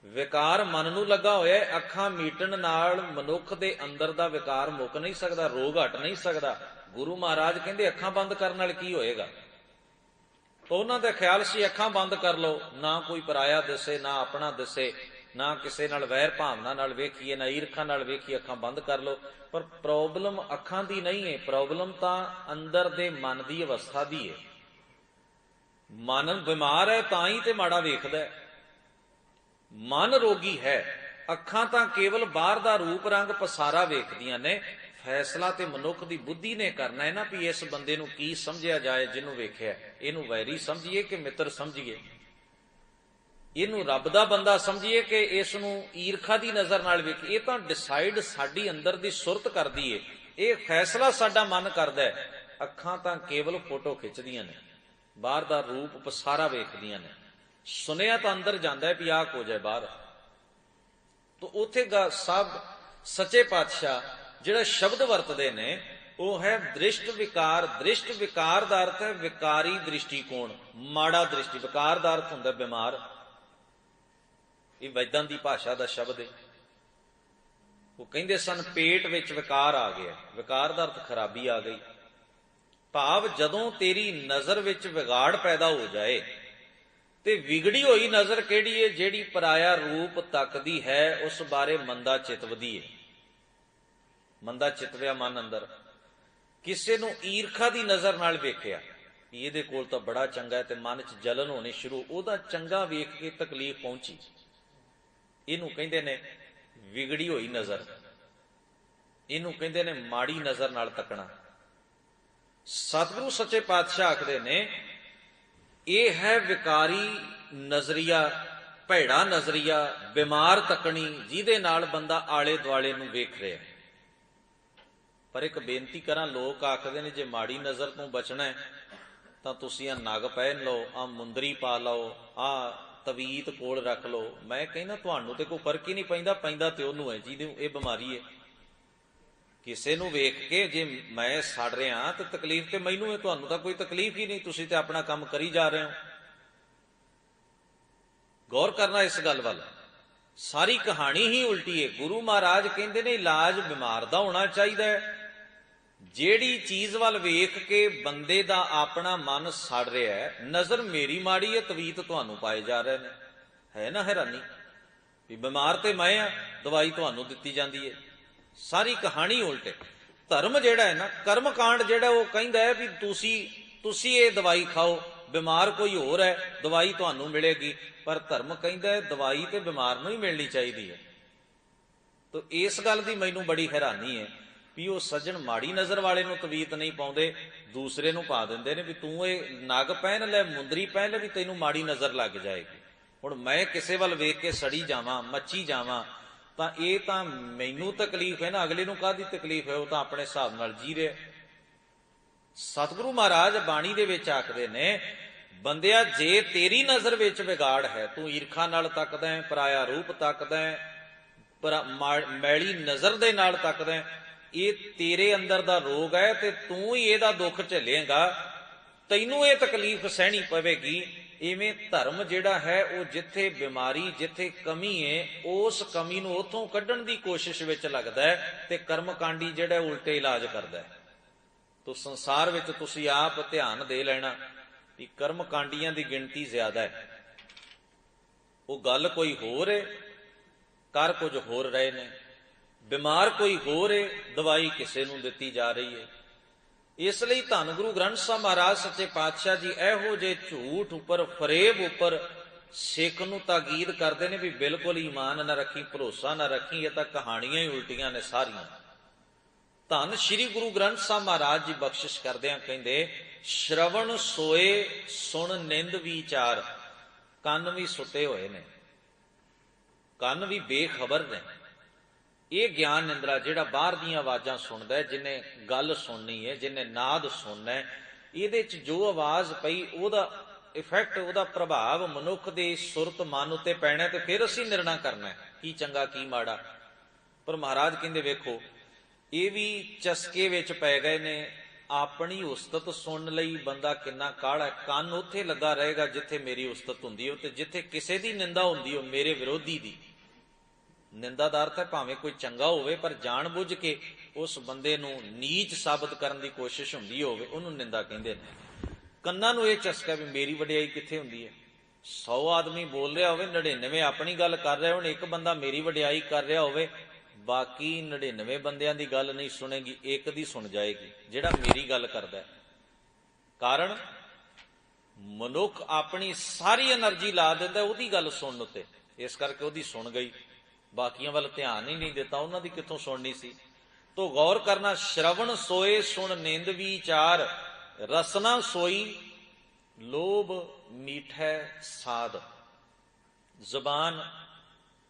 ਵਿਕਾਰ ਮਨ ਨੂੰ ਲੱਗਾ ਹੋਇਆ, ਅੱਖਾਂ ਮੀਟਣ ਨਾਲ ਮਨੁੱਖ ਦੇ ਅੰਦਰ ਦਾ ਵਿਕਾਰ ਮੁੱਕ ਨਹੀਂ ਸਕਦਾ, ਰੋਗ ਹਟ ਨਹੀਂ ਸਕਦਾ। ਗੁਰੂ ਮਹਾਰਾਜ ਕਹਿੰਦੇ ਅੱਖਾਂ ਬੰਦ ਕਰਨ ਨਾਲ ਕੀ ਹੋਏਗਾ? ਉਹਨਾਂ ਦਾ ਖਿਆਲ ਸੀ ਅੱਖਾਂ ਬੰਦ ਕਰ ਲਓ, ਨਾ ਕੋਈ ਪਰਾਇਆ ਦਿਸੇ, ਨਾ ਆਪਣਾ ਦਿਸੇ, ਨਾ ਕਿਸੇ ਨਾਲ ਵੈਰ ਭਾਵਨਾ ਨਾਲ ਵੇਖੀਏ, ਨਾ ਈਰਖਾ ਨਾਲ ਵੇਖੀਏ, ਅੱਖਾਂ ਬੰਦ ਕਰ ਲਓ। ਪਰ ਪ੍ਰੋਬਲਮ ਅੱਖਾਂ ਦੀ ਨਹੀਂ ਹੈ, ਪ੍ਰੋਬਲਮ ਤਾਂ ਅੰਦਰ ਦੇ ਮਨ ਦੀ ਅਵਸਥਾ ਦੀ ਹੈ। ਮਨ ਬਿਮਾਰ ਹੈ ਤਾਂ ਹੀ ਤੇ ਮਾੜਾ ਵੇਖਦਾ ਹੈ। ਮਨ ਰੋਗੀ ਹੈ। ਅੱਖਾਂ ਤਾਂ ਕੇਵਲ ਬਾਹਰ ਦਾ ਰੂਪ ਰੰਗ ਪਸਾਰਾ ਵੇਖਦੀਆਂ ਨੇ। ਫੈਸਲਾ ਤੇ ਮਨੁੱਖ ਦੀ ਬੁੱਧੀ ਨੇ ਕਰਨਾ ਹੈ ਨਾ ਵੀ ਇਸ ਬੰਦੇ ਨੂੰ ਕੀ ਸਮਝਿਆ ਜਾਏ। ਜਿਹਨੂੰ ਵੇਖਿਆ ਇਹਨੂੰ ਵੈਰੀ ਸਮਝੀਏ ਕਿ ਮਿੱਤਰ ਸਮਝੀਏ, ਇਹਨੂੰ ਰੱਬ ਦਾ ਬੰਦਾ ਸਮਝੀਏ ਕਿ ਇਸ ਨੂੰ ਈਰਖਾ ਦੀ ਨਜ਼ਰ ਨਾਲ ਵੇਖੀਏ। ਇਹ ਤਾਂ ਡਿਸਾਈਡ ਸਾਡੀ ਅੰਦਰ ਦੀ ਸੁਰਤ ਕਰਦੀ ਏ, ਇਹ ਫੈਸਲਾ ਸਾਡਾ ਮਨ ਕਰਦਾ ਹੈ। ਅੱਖਾਂ ਤਾਂ ਕੇਵਲ ਫੋਟੋ ਖਿੱਚਦੀਆਂ ਨੇ, ਬਾਹਰ ਦਾ ਰੂਪ ਪਸਾਰਾ ਵੇਖਦੀਆਂ ਨੇ। ਸੁਨਿਆ ਤਾਂ ਅੰਦਰ ਜਾਂਦਾ ਵੀ ਆਹ ਕੁਝ ਹੈ ਬਾਹਰ। ਤਾਂ ਉੱਥੇ ਸਭ ਸੱਚੇ ਪਾਤਸ਼ਾਹ ਜਿਹੜਾ ਸ਼ਬਦ ਵਰਤਦੇ ਨੇ ਉਹ ਹੈ ਦ੍ਰਿਸ਼ਟ ਵਿਕਾਰ। ਦ੍ਰਿਸ਼ਟ ਵਿਕਾਰ ਦਾ ਅਰਥ ਹੈ ਵਿਕਾਰੀ ਦ੍ਰਿਸ਼ਟੀਕੋਣ, ਮਾੜਾ ਦ੍ਰਿਸ਼ਟੀ। ਵਿਕਾਰ ਦਾ ਅਰਥ ਹੁੰਦਾ ਬਿਮਾਰ। ਇਹ ਵੈਦਾਂ ਦੀ ਭਾਸ਼ਾ ਦਾ ਸ਼ਬਦ ਹੈ। ਉਹ ਕਹਿੰਦੇ ਸਨ ਪੇਟ ਵਿੱਚ ਵਿਕਾਰ ਆ ਗਿਆ। ਵਿਕਾਰ ਦਾ ਅਰਥ ਖਰਾਬੀ ਆ ਗਈ। ਭਾਵ ਜਦੋਂ ਤੇਰੀ ਨਜ਼ਰ ਵਿੱਚ ਵਿਗਾੜ ਪੈਦਾ ਹੋ ਜਾਏ ਤੇ ਵਿਗੜੀ ਹੋਈ ਨਜ਼ਰ ਕਿਹੜੀ ਹੈ? ਜਿਹੜੀ ਪਰਾਇਆ ਰੂਪ ਤੱਕਦੀ ਹੈ, ਉਸ ਬਾਰੇ ਮੰਦਾ ਚਿਤਵਦੀ ਹੈ। ਮੰਦਾ ਚਿਤਵਿਆ ਮਨ ਅੰਦਰ। ਕਿਸੇ ਨੂੰ ਈਰਖਾ ਦੀ ਨਜ਼ਰ ਨਾਲ ਵੇਖਿਆ, ਇਹਦੇ ਕੋਲ ਤਾਂ ਬੜਾ ਚੰਗਾ ਤੇ ਮਨ 'ਚ ਜਲਨ ਹੋਣੀ ਸ਼ੁਰੂ, ਉਹਦਾ ਚੰਗਾ ਵੇਖ ਕੇ ਤਕਲੀਫ ਪਹੁੰਚੀ। ਇਹਨੂੰ ਕਹਿੰਦੇ ਨੇ ਵਿਗੜੀ ਹੋਈ ਨਜ਼ਰ। ਇਹਨੂੰ ਕਹਿੰਦੇ ਨੇ ਮਾੜੀ ਨਜ਼ਰ ਨਾਲ ਤੱਕਣਾ। ਸਤਿਗੁਰੂ ਸੱਚੇ ਪਾਤਸ਼ਾਹ ਆਖਦੇ ਨੇ ਇਹ ਹੈ ਵਿਕਾਰੀ ਨਜ਼ਰੀਆ, ਭੈੜਾ ਨਜ਼ਰੀਆ, ਬਿਮਾਰ ਤੱਕਣੀ, ਜਿਹਦੇ ਨਾਲ ਬੰਦਾ ਆਲੇ ਦੁਆਲੇ ਨੂੰ ਵੇਖ ਰਿਹਾ। ਪਰ ਇੱਕ ਬੇਨਤੀ ਕਰਾਂ, ਲੋਕ ਆਖਦੇ ਨੇ ਜੇ ਮਾੜੀ ਨਜ਼ਰ ਤੋਂ ਬਚਣਾ ਹੈ ਤਾਂ ਤੁਸੀਂ ਆ ਨਗ ਪਹਿਨ ਲਓ, ਆ ਮੁੰਦਰੀ ਪਾ ਲਓ, ਆ ਤਵੀਤ ਕੋਲ ਰੱਖ ਲਓ। ਮੈਂ ਕਹਿੰਦਾ ਤੁਹਾਨੂੰ ਤੇ ਕੋਈ ਫਰਕ ਹੀ ਨਹੀਂ ਪੈਂਦਾ, ਪੈਂਦਾ ਤੇ ਉਹਨੂੰ ਹੈ ਜਿਹਦੀ ਇਹ ਬਿਮਾਰੀ ਹੈ। ਕਿਸੇ ਨੂੰ ਵੇਖ ਕੇ ਜੇ ਮੈਂ ਸੜ ਰਿਹਾ ਤਾਂ ਤਕਲੀਫ ਤੇ ਮੈਨੂੰ ਹੈ, ਤੁਹਾਨੂੰ ਤਾਂ ਕੋਈ ਤਕਲੀਫ ਹੀ ਨਹੀਂ, ਤੁਸੀਂ ਤੇ ਆਪਣਾ ਕੰਮ ਕਰੀ ਜਾ ਰਹੇ ਹੋ। ਗੌਰ ਕਰਨਾ ਇਸ ਗੱਲ ਵੱਲ। ਸਾਰੀ ਕਹਾਣੀ ਹੀ ਉਲਟੀ ਹੈ। ਗੁਰੂ ਮਹਾਰਾਜ ਕਹਿੰਦੇ ਨੇ ਇਲਾਜ ਬਿਮਾਰ ਦਾ ਹੋਣਾ ਚਾਹੀਦਾ ਹੈ। ਜਿਹੜੀ ਚੀਜ਼ ਵੱਲ ਵੇਖ ਕੇ ਬੰਦੇ ਦਾ ਆਪਣਾ ਮਨ ਸੜ ਰਿਹਾ ਹੈ, ਨਜ਼ਰ ਮੇਰੀ ਮਾੜੀ ਹੈ, ਤਵੀਤ ਤੁਹਾਨੂੰ ਪਾਏ ਜਾ ਰਹੇ ਨੇ। ਹੈ ਨਾ ਹੈਰਾਨੀ ਵੀ ਬਿਮਾਰ ਤੇ ਮੈਂ ਆ, ਦਵਾਈ ਤੁਹਾਨੂੰ ਦਿੱਤੀ ਜਾਂਦੀ ਹੈ। ਸਾਰੀ ਕਹਾਣੀ ਉਲਟੇ। ਧਰਮ ਜਿਹੜਾ ਹੈ ਨਾ, ਕਰਮ ਕਾਂਡ ਜਿਹੜਾ, ਉਹ ਕਹਿੰਦਾ ਹੈ ਵੀ ਤੁਸੀਂ ਇਹ ਦਵਾਈ ਖਾਓ, ਬਿਮਾਰ ਕੋਈ ਹੋਰ ਹੈ, ਦਵਾਈ ਤੁਹਾਨੂੰ ਮਿਲੇਗੀ। ਪਰ ਧਰਮ ਕਹਿੰਦਾ ਹੈ ਦਵਾਈ ਤੇ ਬਿਮਾਰ ਨੂੰ ਹੀ ਮਿਲਣੀ ਚਾਹੀਦੀ ਹੈ। ਤਾਂ ਇਸ ਗੱਲ ਦੀ ਮੈਨੂੰ ਬੜੀ ਹੈਰਾਨੀ ਹੈ ਵੀ ਉਹ ਸੱਜਣ ਮਾੜੀ ਨਜ਼ਰ ਵਾਲੇ ਨੂੰ ਤਵੀਤ ਨਹੀਂ ਪਾਉਂਦੇ, ਦੂਸਰੇ ਨੂੰ ਪਾ ਦਿੰਦੇ ਨੇ ਵੀ ਤੂੰ ਇਹ ਨਗ ਪਹਿਨ ਲੈ, ਮੁੰਦਰੀ ਪਹਿਨ ਲੈ, ਵੀ ਤੈਨੂੰ ਮਾੜੀ ਨਜ਼ਰ ਲੱਗ ਜਾਏਗੀ। ਹੁਣ ਮੈਂ ਕਿਸੇ ਵੱਲ ਵੇਖ ਕੇ ਸੜੀ ਜਾਵਾਂ, ਮੱਚੀ ਜਾਵਾਂ, ਤਾਂ ਇਹ ਤਾਂ ਮੈਨੂੰ ਤਕਲੀਫ ਹੈ ਨਾ, ਅਗਲੇ ਨੂੰ ਕਾਹਦੀ ਤਕਲੀਫ ਹੈ? ਉਹ ਤਾਂ ਆਪਣੇ ਹਿਸਾਬ ਨਾਲ ਜੀ ਰਿਹਾ। ਸਤਿਗੁਰੂ ਮਹਾਰਾਜ ਬਾਣੀ ਦੇ ਵਿੱਚ ਆਖਦੇ ਨੇ ਬੰਦਿਆ, ਜੇ ਤੇਰੀ ਨਜ਼ਰ ਵਿੱਚ ਵਿਗਾੜ ਹੈ, ਤੂੰ ਈਰਖਾ ਨਾਲ ਤੱਕਦਾ ਹੈ, ਪਰਾਇਆ ਰੂਪ ਤੱਕਦਾ ਹੈ, ਮੈਲੀ ਨਜ਼ਰ ਦੇ ਨਾਲ ਤੱਕਦਾ ਹੈ, ਇਹ ਤੇਰੇ ਅੰਦਰ ਦਾ ਰੋਗ ਹੈ ਤੇ ਤੂੰ ਹੀ ਇਹਦਾ ਦੁੱਖ ਝੱਲੇਗਾ। ਤੈਨੂੰ ਇਹ ਤਕਲੀਫ ਸਹਿਣੀ ਪਵੇਗੀ ਇਵੇਂ ਧਰਮ ਜਿਹੜਾ ਹੈ ਉਹ ਜਿੱਥੇ ਬਿਮਾਰੀ, ਜਿੱਥੇ ਕਮੀ ਹੈ, ਉਸ ਕਮੀ ਨੂੰ ਉਥੋਂ ਕੱਢਣ ਦੀ ਕੋਸ਼ਿਸ਼ ਵਿੱਚ ਲੱਗਦਾ ਹੈ, ਤੇ ਕਰਮਕਾਂਡੀ ਜਿਹੜਾ ਉਲਟੇ ਇਲਾਜ ਕਰਦਾ ਹੈ। ਤੋ ਸੰਸਾਰ ਵਿੱਚ ਤੁਸੀਂ ਆਪ ਧਿਆਨ ਦੇ ਲੈਣਾ ਵੀ ਕਰਮਕਾਂਡੀਆਂ ਦੀ ਗਿਣਤੀ ਜ਼ਿਆਦਾ ਹੈ। ਉਹ ਗੱਲ ਕੋਈ ਹੋਰ ਹੈ, ਕਰ ਕੁਝ ਹੋਰ ਰਹੇ ਨੇ। ਬਿਮਾਰ ਕੋਈ ਹੋਰ ਹੈ, ਦਵਾਈ ਕਿਸੇ ਨੂੰ ਦਿੱਤੀ ਜਾ ਰਹੀ ਹੈ। ਇਸ ਲਈ ਧੰਨ ਗੁਰੂ ਗ੍ਰੰਥ ਸਾਹਿਬ ਮਹਾਰਾਜ ਸੱਚੇ ਪਾਤਸ਼ਾਹ ਜੀ ਇਹੋ ਜਿਹੇ ਝੂਠ ਉੱਪਰ, ਫਰੇਬ ਉੱਪਰ ਸਿੱਖ ਨੂੰ ਤਾਕੀਦ ਕਰਦੇ ਨੇ ਵੀ ਬਿਲਕੁਲ ਈਮਾਨ ਨਾ ਰੱਖੀ, ਭਰੋਸਾ ਨਾ ਰੱਖੀ, ਇਹ ਤਾਂ ਕਹਾਣੀਆਂ ਹੀ ਉਲਟੀਆਂ ਨੇ ਸਾਰੀਆਂ। ਧੰਨ ਸ਼੍ਰੀ ਗੁਰੂ ਗ੍ਰੰਥ ਸਾਹਿਬ ਮਹਾਰਾਜ ਜੀ ਬਖਸ਼ਿਸ਼ ਕਰਦਿਆਂ ਕਹਿੰਦੇ, ਸ਼ਰਵਣ ਸੋਏ ਸੁਣ ਨਿੰਦ ਵਿਚਾਰ। ਕੰਨ ਵੀ ਸੁੱਤੇ ਹੋਏ ਨੇ, ਕੰਨ ਵੀ ਬੇਖਬਰ ਨੇ। ਇਹ ਗਿਆਨ ਨਿੰਦਰਾ ਜਿਹੜਾ ਬਾਹਰ ਦੀਆਂ ਆਵਾਜ਼ਾਂ ਸੁਣਦਾ ਹੈ, ਜਿਹਨੇ ਗੱਲ ਸੁਣਨੀ ਹੈ, ਜਿਹਨੇ ਨਾਦ ਸੁਣਨਾ ਹੈ, ਇਹਦੇ 'ਚ ਜੋ ਆਵਾਜ਼ ਪਈ ਉਹਦਾ ਇਫੈਕਟ, ਉਹਦਾ ਪ੍ਰਭਾਵ ਮਨੁੱਖ ਦੇ ਸੁਰਤ ਮਨ ਉੱਤੇ ਪੈਣਾ, ਤੇ ਫਿਰ ਅਸੀਂ ਨਿਰਣਾ ਕਰਨਾ ਕੀ ਚੰਗਾ ਕੀ ਮਾੜਾ। ਪਰ ਮਹਾਰਾਜ ਕਹਿੰਦੇ ਵੇਖੋ, ਇਹ ਵੀ ਚਸਕੇ ਵਿੱਚ ਪੈ ਗਏ ਨੇ। ਆਪਣੀ ਉਸਤਤ ਸੁਣਨ ਲਈ ਬੰਦਾ ਕਿੰਨਾ ਕਾਹਲਾ ਹੈ। ਕੰਨ ਉੱਥੇ ਲੱਗਾ ਰਹੇਗਾ ਜਿੱਥੇ ਮੇਰੀ ਉਸਤਤ ਹੁੰਦੀ ਹੋ, ਤੇ ਜਿੱਥੇ ਕਿਸੇ ਦੀ ਨਿੰਦਾ ਹੁੰਦੀ ਹੋ, ਮੇਰੇ ਵਿਰੋਧੀ ਦੀ ਨਿੰਦਾ ਦਾ ਅਰਥ ਹੈ ਭਾਵੇਂ ਕੋਈ ਚੰਗਾ ਹੋਵੇ, ਪਰ ਜਾਣ ਬੁੱਝ ਕੇ ਉਸ ਬੰਦੇ ਨੂੰ ਨੀਚ ਸਾਬਤ ਕਰਨ ਦੀ ਕੋਸ਼ਿਸ਼ ਹੁੰਦੀ ਹੋਵੇ, ਉਹਨੂੰ ਨਿੰਦਾ ਕਹਿੰਦੇ ਨੇ। ਕੰਨਾਂ ਨੂੰ ਇਹ ਚਸਕਾ ਵੀ ਮੇਰੀ ਵਡਿਆਈ ਕਿੱਥੇ ਹੁੰਦੀ ਹੈ। 100 ਆਦਮੀ ਬੋਲ ਰਿਹਾ ਹੋਵੇ, 99 ਆਪਣੀ ਗੱਲ ਕਰ ਰਿਹਾ, ਹੁਣ ਇੱਕ ਬੰਦਾ ਮੇਰੀ ਵਡਿਆਈ ਕਰ ਰਿਹਾ ਹੋਵੇ, ਬਾਕੀ 99 ਬੰਦਿਆਂ ਦੀ ਗੱਲ ਨਹੀਂ ਸੁਣੇਗੀ, ਇੱਕ ਦੀ ਸੁਣ ਜਾਏਗੀ ਜਿਹੜਾ ਮੇਰੀ ਗੱਲ ਕਰਦਾ। ਕਾਰਨ ਮਨੁੱਖ ਆਪਣੀ ਸਾਰੀ એનર્ਜੀ ਲਾ ਦਿੰਦਾ ਉਹਦੀ ਗੱਲ ਸੁਣਨ ਉੱਤੇ, ਇਸ ਕਰਕੇ ਉਹਦੀ ਸੁਣ ਗਈ, ਬਾਕੀਆਂ ਵੱਲ ਧਿਆਨ ਹੀ ਨਹੀਂ ਦਿੱਤਾ, ਉਹਨਾਂ ਦੀ ਕਿੱਥੋਂ ਸੁਣਨੀ ਸੀ। ਤੋ ਗੌਰ ਕਰਨਾ, ਸ਼ਰਵਣ ਸੋਏ ਸੁਣ ਨਿੰਦ ਵਿਚਾਰ, ਰਸਨਾ ਸੋਈ ਲੋਭ ਮੀਠੈ ਸਾਧ। ਜ਼ੁਬਾਨ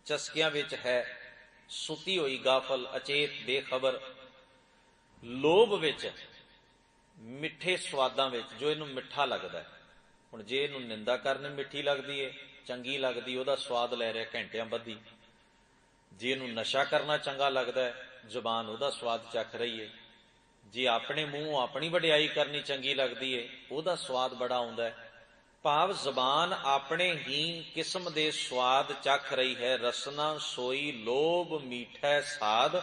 ਚਸਕਿਆਂ ਵਿੱਚ ਹੈ, ਸੁੱਤੀ ਹੋਈ, ਗਾਫਲ, ਅਚੇਤ, ਬੇਖਬਰ, ਲੋਭ ਵਿੱਚ, ਮਿੱਠੇ ਸਵਾਦਾਂ ਵਿੱਚ, ਜੋ ਇਹਨੂੰ ਮਿੱਠਾ ਲੱਗਦਾ। ਹੁਣ ਜੇ ਇਹਨੂੰ ਨਿੰਦਾ ਕਰਨੀ ਮਿੱਠੀ ਲੱਗਦੀ ਹੈ, ਚੰਗੀ ਲੱਗਦੀ, ਉਹਦਾ ਸਵਾਦ ਲੈ ਰਿਹਾ ਘੰਟਿਆਂ ਬੱਧੀ। ਜੇ ਇਹਨੂੰ ਨਸ਼ਾ ਕਰਨਾ ਚੰਗਾ ਲੱਗਦਾ ਹੈ, ਜ਼ੁਬਾਨ ਉਹਦਾ ਸਵਾਦ ਚੱਖ ਰਹੀ ਹੈ। ਜੇ ਆਪਣੇ ਮੂੰਹੋਂ ਆਪਣੀ ਵਡਿਆਈ ਕਰਨੀ ਚੰਗੀ ਲੱਗਦੀ ਹੈ, ਉਹਦਾ ਸਵਾਦ ਬੜਾ ਆਉਂਦਾ ਹੈ। ਭਾਵ ਜ਼ਬਾਨ ਆਪਣੇ ਹੀ ਕਿਸਮ ਦੇ ਸਵਾਦ ਚੱਖ ਰਹੀ ਹੈ। ਰਸਨਾ ਸੋਈ ਲੋਭ ਮੀਠੈ ਸਾਧ।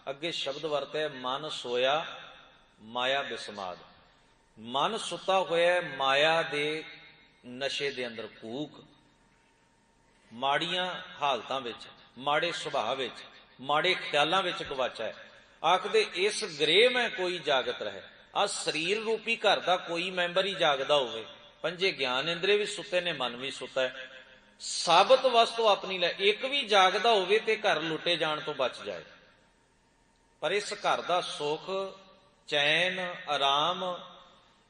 ਅੱਗੇ ਸ਼ਬਦ ਵਰਤਿਆ, ਮਨ ਸੋਇਆ ਮਾਇਆ ਬਿਸਮਾਦ। ਮਨ ਸੁੱਤਾ ਹੋਇਆ ਮਾਇਆ ਦੇ ਨਸ਼ੇ ਦੇ ਅੰਦਰ, ਕੂਕ, ਮਾੜੀਆਂ ਹਾਲਤਾਂ ਵਿੱਚ, ਮਾੜੇ ਸੁਭਾਅ ਵਿੱਚ, ਮਾੜੇ ਖਿਆਲਾਂ ਵਿੱਚ ਗਵਾਚਾ ਹੈ। ਆਖਦੇ ਇਸ ਗ੍ਰਹਿ ਮੈਂ ਕੋਈ ਜਾਗਤ ਰਹੇ। ਆ ਸਰੀਰ ਰੂਪੀ ਘਰ ਦਾ ਕੋਈ ਮੈਂਬਰ ਹੀ ਜਾਗਦਾ ਹੋਵੇ, ਪੰਜੇ ਗਿਆਨ ਇੰਦਰੀ ਵੀ ਸੁੱਤੇ ਨੇ, ਮਨ ਵੀ ਸੁੱਤਾ ਹੈ। ਸਾਬਤ ਵਸਤੂ ਆਪਣੀ ਲੈ, ਇੱਕ ਵੀ ਜਾਗਦਾ ਹੋਵੇ ਤੇ ਘਰ ਲੁੱਟੇ ਜਾਣ ਤੋਂ ਬਚ ਜਾਏ। ਪਰ ਇਸ ਘਰ ਦਾ ਸੁੱਖ, ਚੈਨ, ਆਰਾਮ,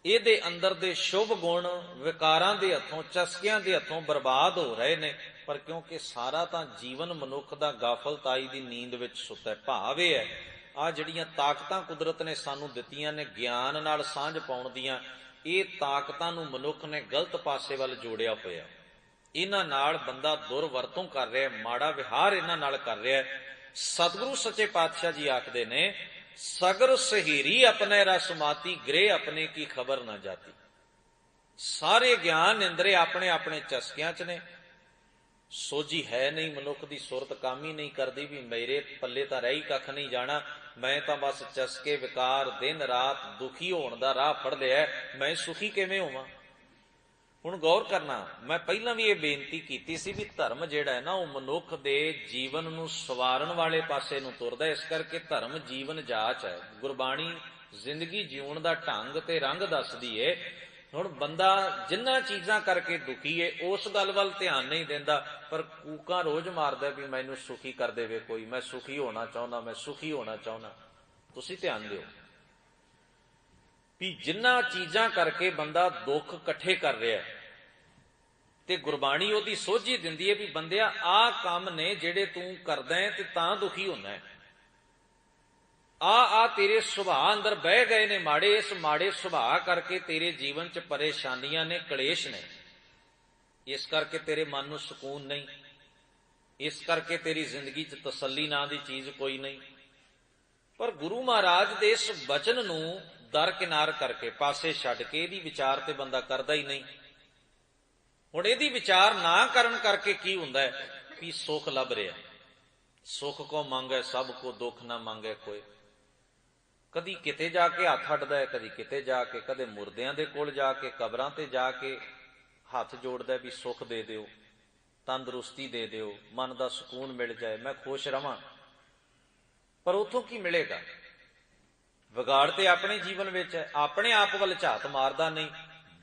ਇਹਦੇ ਅੰਦਰ ਦੇ ਸ਼ੁਭ ਗੁਣ ਵਿਕਾਰਾਂ ਦੇ ਹੱਥੋਂ, ਚਸਕਿਆਂ ਦੇ ਹੱਥੋਂ ਬਰਬਾਦ ਹੋ ਰਹੇ ਨੇ। ਪਰ ਕਿਉਂਕਿ ਸਾਰਾ ਤਾਂ ਜੀਵਨ ਮਨੁੱਖ ਦਾ ਗਾਫਲਤਾਈ ਦੀ ਨੀਂਦ ਵਿੱਚ ਸੁੱਤਾ ਹੈ। ਭਾਵ ਇਹ ਹੈ, ਆ ਜਿਹੜੀਆਂ ਤਾਕਤਾਂ ਕੁਦਰਤ ਨੇ ਸਾਨੂੰ ਦਿੱਤੀਆਂ ਨੇ ਗਿਆਨ ਨਾਲ ਸਾਂਝ ਪਾਉਣ ਦੀਆਂ, ਇਹ ਤਾਕਤਾਂ ਨੂੰ ਮਨੁੱਖ ਨੇ ਗਲਤ ਪਾਸੇ ਵੱਲ ਜੋੜਿਆ ਹੋਇਆ। ਇਹਨਾਂ ਨਾਲ ਬੰਦਾ ਦੁਰਵਰਤੋਂ ਕਰ ਰਿਹਾ, ਮਾੜਾ ਵਿਹਾਰ ਇਹਨਾਂ ਨਾਲ ਕਰ ਰਿਹਾ। ਸਤਿਗੁਰੂ ਸੱਚੇ ਪਾਤਸ਼ਾਹ ਜੀ ਆਖਦੇ ਨੇ, ਸਗਰ ਸਹੀਰੀ ਆਪਣੇ ਰਸਮਾਤੀ, ਗ੍ਰਹਿ ਆਪਣੇ ਕੀ ਖਬਰ ਨਾ ਜਾਤੀ। ਸਾਰੇ ਗਿਆਨ ਇੰਦਰੇ ਆਪਣੇ ਆਪਣੇ ਚਸਕਿਆਂ 'ਚ ਨੇ। ਸੋਝੀ ਹੈ ਨਹੀਂ, ਮਨੁੱਖ ਦੀ ਸੁਰਤ ਕੰਮ ਹੀ ਨਹੀਂ ਕਰਦੀ ਵੀ ਮੇਰੇ ਪੱਲੇ ਤਾਂ ਰਹਿ ਹੀ ਕੱਖ ਨਹੀਂ ਜਾਣਾ, ਮੈਂ ਤਾਂ ਬਸ ਚਸਕੇ ਵਿਕਾਰ ਦਿਨ ਰਾਤ ਦੁਖੀ ਹੋਣ ਦਾ ਰਾਹ ਫੜ ਲਿਆ, ਮੈਂ ਸੁਖੀ ਕਿਵੇਂ ਹੋਵਾਂ। ਹੁਣ ਗੌਰ ਕਰਨਾ, ਮੈਂ ਪਹਿਲਾਂ ਵੀ ਇਹ ਬੇਨਤੀ ਕੀਤੀ ਸੀ ਵੀ ਧਰਮ ਜਿਹੜਾ ਹੈ ਨਾ, ਉਹ ਮਨੁੱਖ ਦੇ ਜੀਵਨ ਨੂੰ ਸਵਾਰਨ ਵਾਲੇ ਪਾਸੇ ਨੂੰ ਤੁਰਦਾ। ਇਸ ਕਰਕੇ ਧਰਮ ਜੀਵਨ ਜਾਚ ਹੈ। ਗੁਰਬਾਣੀ ਜ਼ਿੰਦਗੀ ਜਿਉਣ ਦਾ ਢੰਗ ਤੇ ਰੰਗ ਦੱਸਦੀ ਏ। ਹੁਣ ਬੰਦਾ ਜਿੰਨਾ ਚੀਜ਼ਾਂ ਕਰਕੇ ਦੁਖੀ ਏ, ਉਸ ਗੱਲ ਵੱਲ ਧਿਆਨ ਨਹੀਂ ਦਿੰਦਾ, ਪਰ ਕੂਕਾਂ ਰੋਜ਼ ਮਾਰਦਾ ਵੀ ਮੈਨੂੰ ਸੁਖੀ ਕਰ ਦੇਵੇ ਕੋਈ, ਮੈਂ ਸੁਖੀ ਹੋਣਾ ਚਾਹੁੰਦਾ, ਮੈਂ ਸੁਖੀ ਹੋਣਾ ਚਾਹੁੰਦਾ। ਤੁਸੀਂ ਧਿਆਨ ਦਿਓ ਵੀ ਜਿੰਨਾ ਚੀਜ਼ਾਂ ਕਰਕੇ ਬੰਦਾ ਦੁੱਖ ਇਕੱਠੇ ਕਰ ਰਿਹਾ, ਤੇ ਗੁਰਬਾਣੀ ਉਹਦੀ ਸੋਝੀ ਦਿੰਦੀ ਹੈ ਵੀ ਬੰਦਿਆ ਆਹ ਕੰਮ ਨੇ ਜਿਹੜੇ ਤੂੰ ਕਰਦਾ ਹੈ ਤੇ ਤਾਂ ਦੁਖੀ ਹੁੰਦਾ ਹੈ। ਆ ਤੇਰੇ ਸੁਭਾਅ ਅੰਦਰ ਬਹਿ ਗਏ ਨੇ ਮਾੜੇ, ਇਸ ਮਾੜੇ ਸੁਭਾਅ ਕਰਕੇ ਤੇਰੇ ਜੀਵਨ 'ਚ ਪਰੇਸ਼ਾਨੀਆਂ ਨੇ, ਕਲੇਸ਼ ਨੇ। ਇਸ ਕਰਕੇ ਤੇਰੇ ਮਨ ਨੂੰ ਸਕੂਨ ਨਹੀਂ, ਇਸ ਕਰਕੇ ਤੇਰੀ ਜ਼ਿੰਦਗੀ 'ਚ ਤਸੱਲੀ ਨਾਂ ਦੀ ਚੀਜ਼ ਕੋਈ ਨਹੀਂ। ਪਰ ਗੁਰੂ ਮਹਾਰਾਜ ਦੇ ਇਸ ਬਚਨ ਨੂੰ ਦਰਕਿਨਾਰ ਕਰਕੇ, ਪਾਸੇ ਛੱਡ ਕੇ, ਇਹਦੀ ਵਿਚਾਰ ਤੇ ਬੰਦਾ ਕਰਦਾ ਹੀ ਨਹੀਂ। ਹੁਣ ਇਹਦੀ ਵਿਚਾਰ ਨਾ ਕਰਨ ਕਰਕੇ ਕੀ ਹੁੰਦਾ ਹੈ ਵੀ ਸੁੱਖ ਲੱਭ ਰਿਹਾ। ਸੁੱਖ ਕੋ ਮੰਗੈ ਸਭ ਕੋ, ਦੁੱਖ ਨਾ ਮੰਗੈ ਕੋਇ। ਕਦੀ ਕਿਤੇ ਜਾ ਕੇ ਹੱਥ ਅੱਡਦਾ ਹੈ, ਕਦੀ ਕਿਤੇ ਜਾ ਕੇ, ਕਦੇ ਮੁਰਦਿਆਂ ਦੇ ਕੋਲ ਜਾ ਕੇ, ਕਬਰਾਂ ਤੇ ਜਾ ਕੇ ਹੱਥ ਜੋੜਦਾ ਵੀ ਸੁੱਖ ਦੇ ਦਿਓ, ਤੰਦਰੁਸਤੀ ਦੇ ਦਿਓ, ਮਨ ਦਾ ਸਕੂਨ ਮਿਲ ਜਾਏ, ਮੈਂ ਖੁਸ਼ ਰਵਾਂ। ਪਰ ਉਥੋਂ ਕੀ ਮਿਲੇਗਾ? ਵਿਗਾੜ ਤੇ ਆਪਣੇ ਜੀਵਨ ਵਿੱਚ ਹੈ। ਆਪਣੇ ਆਪ ਵੱਲ ਝਾਤ ਮਾਰਦਾ ਨਹੀਂ,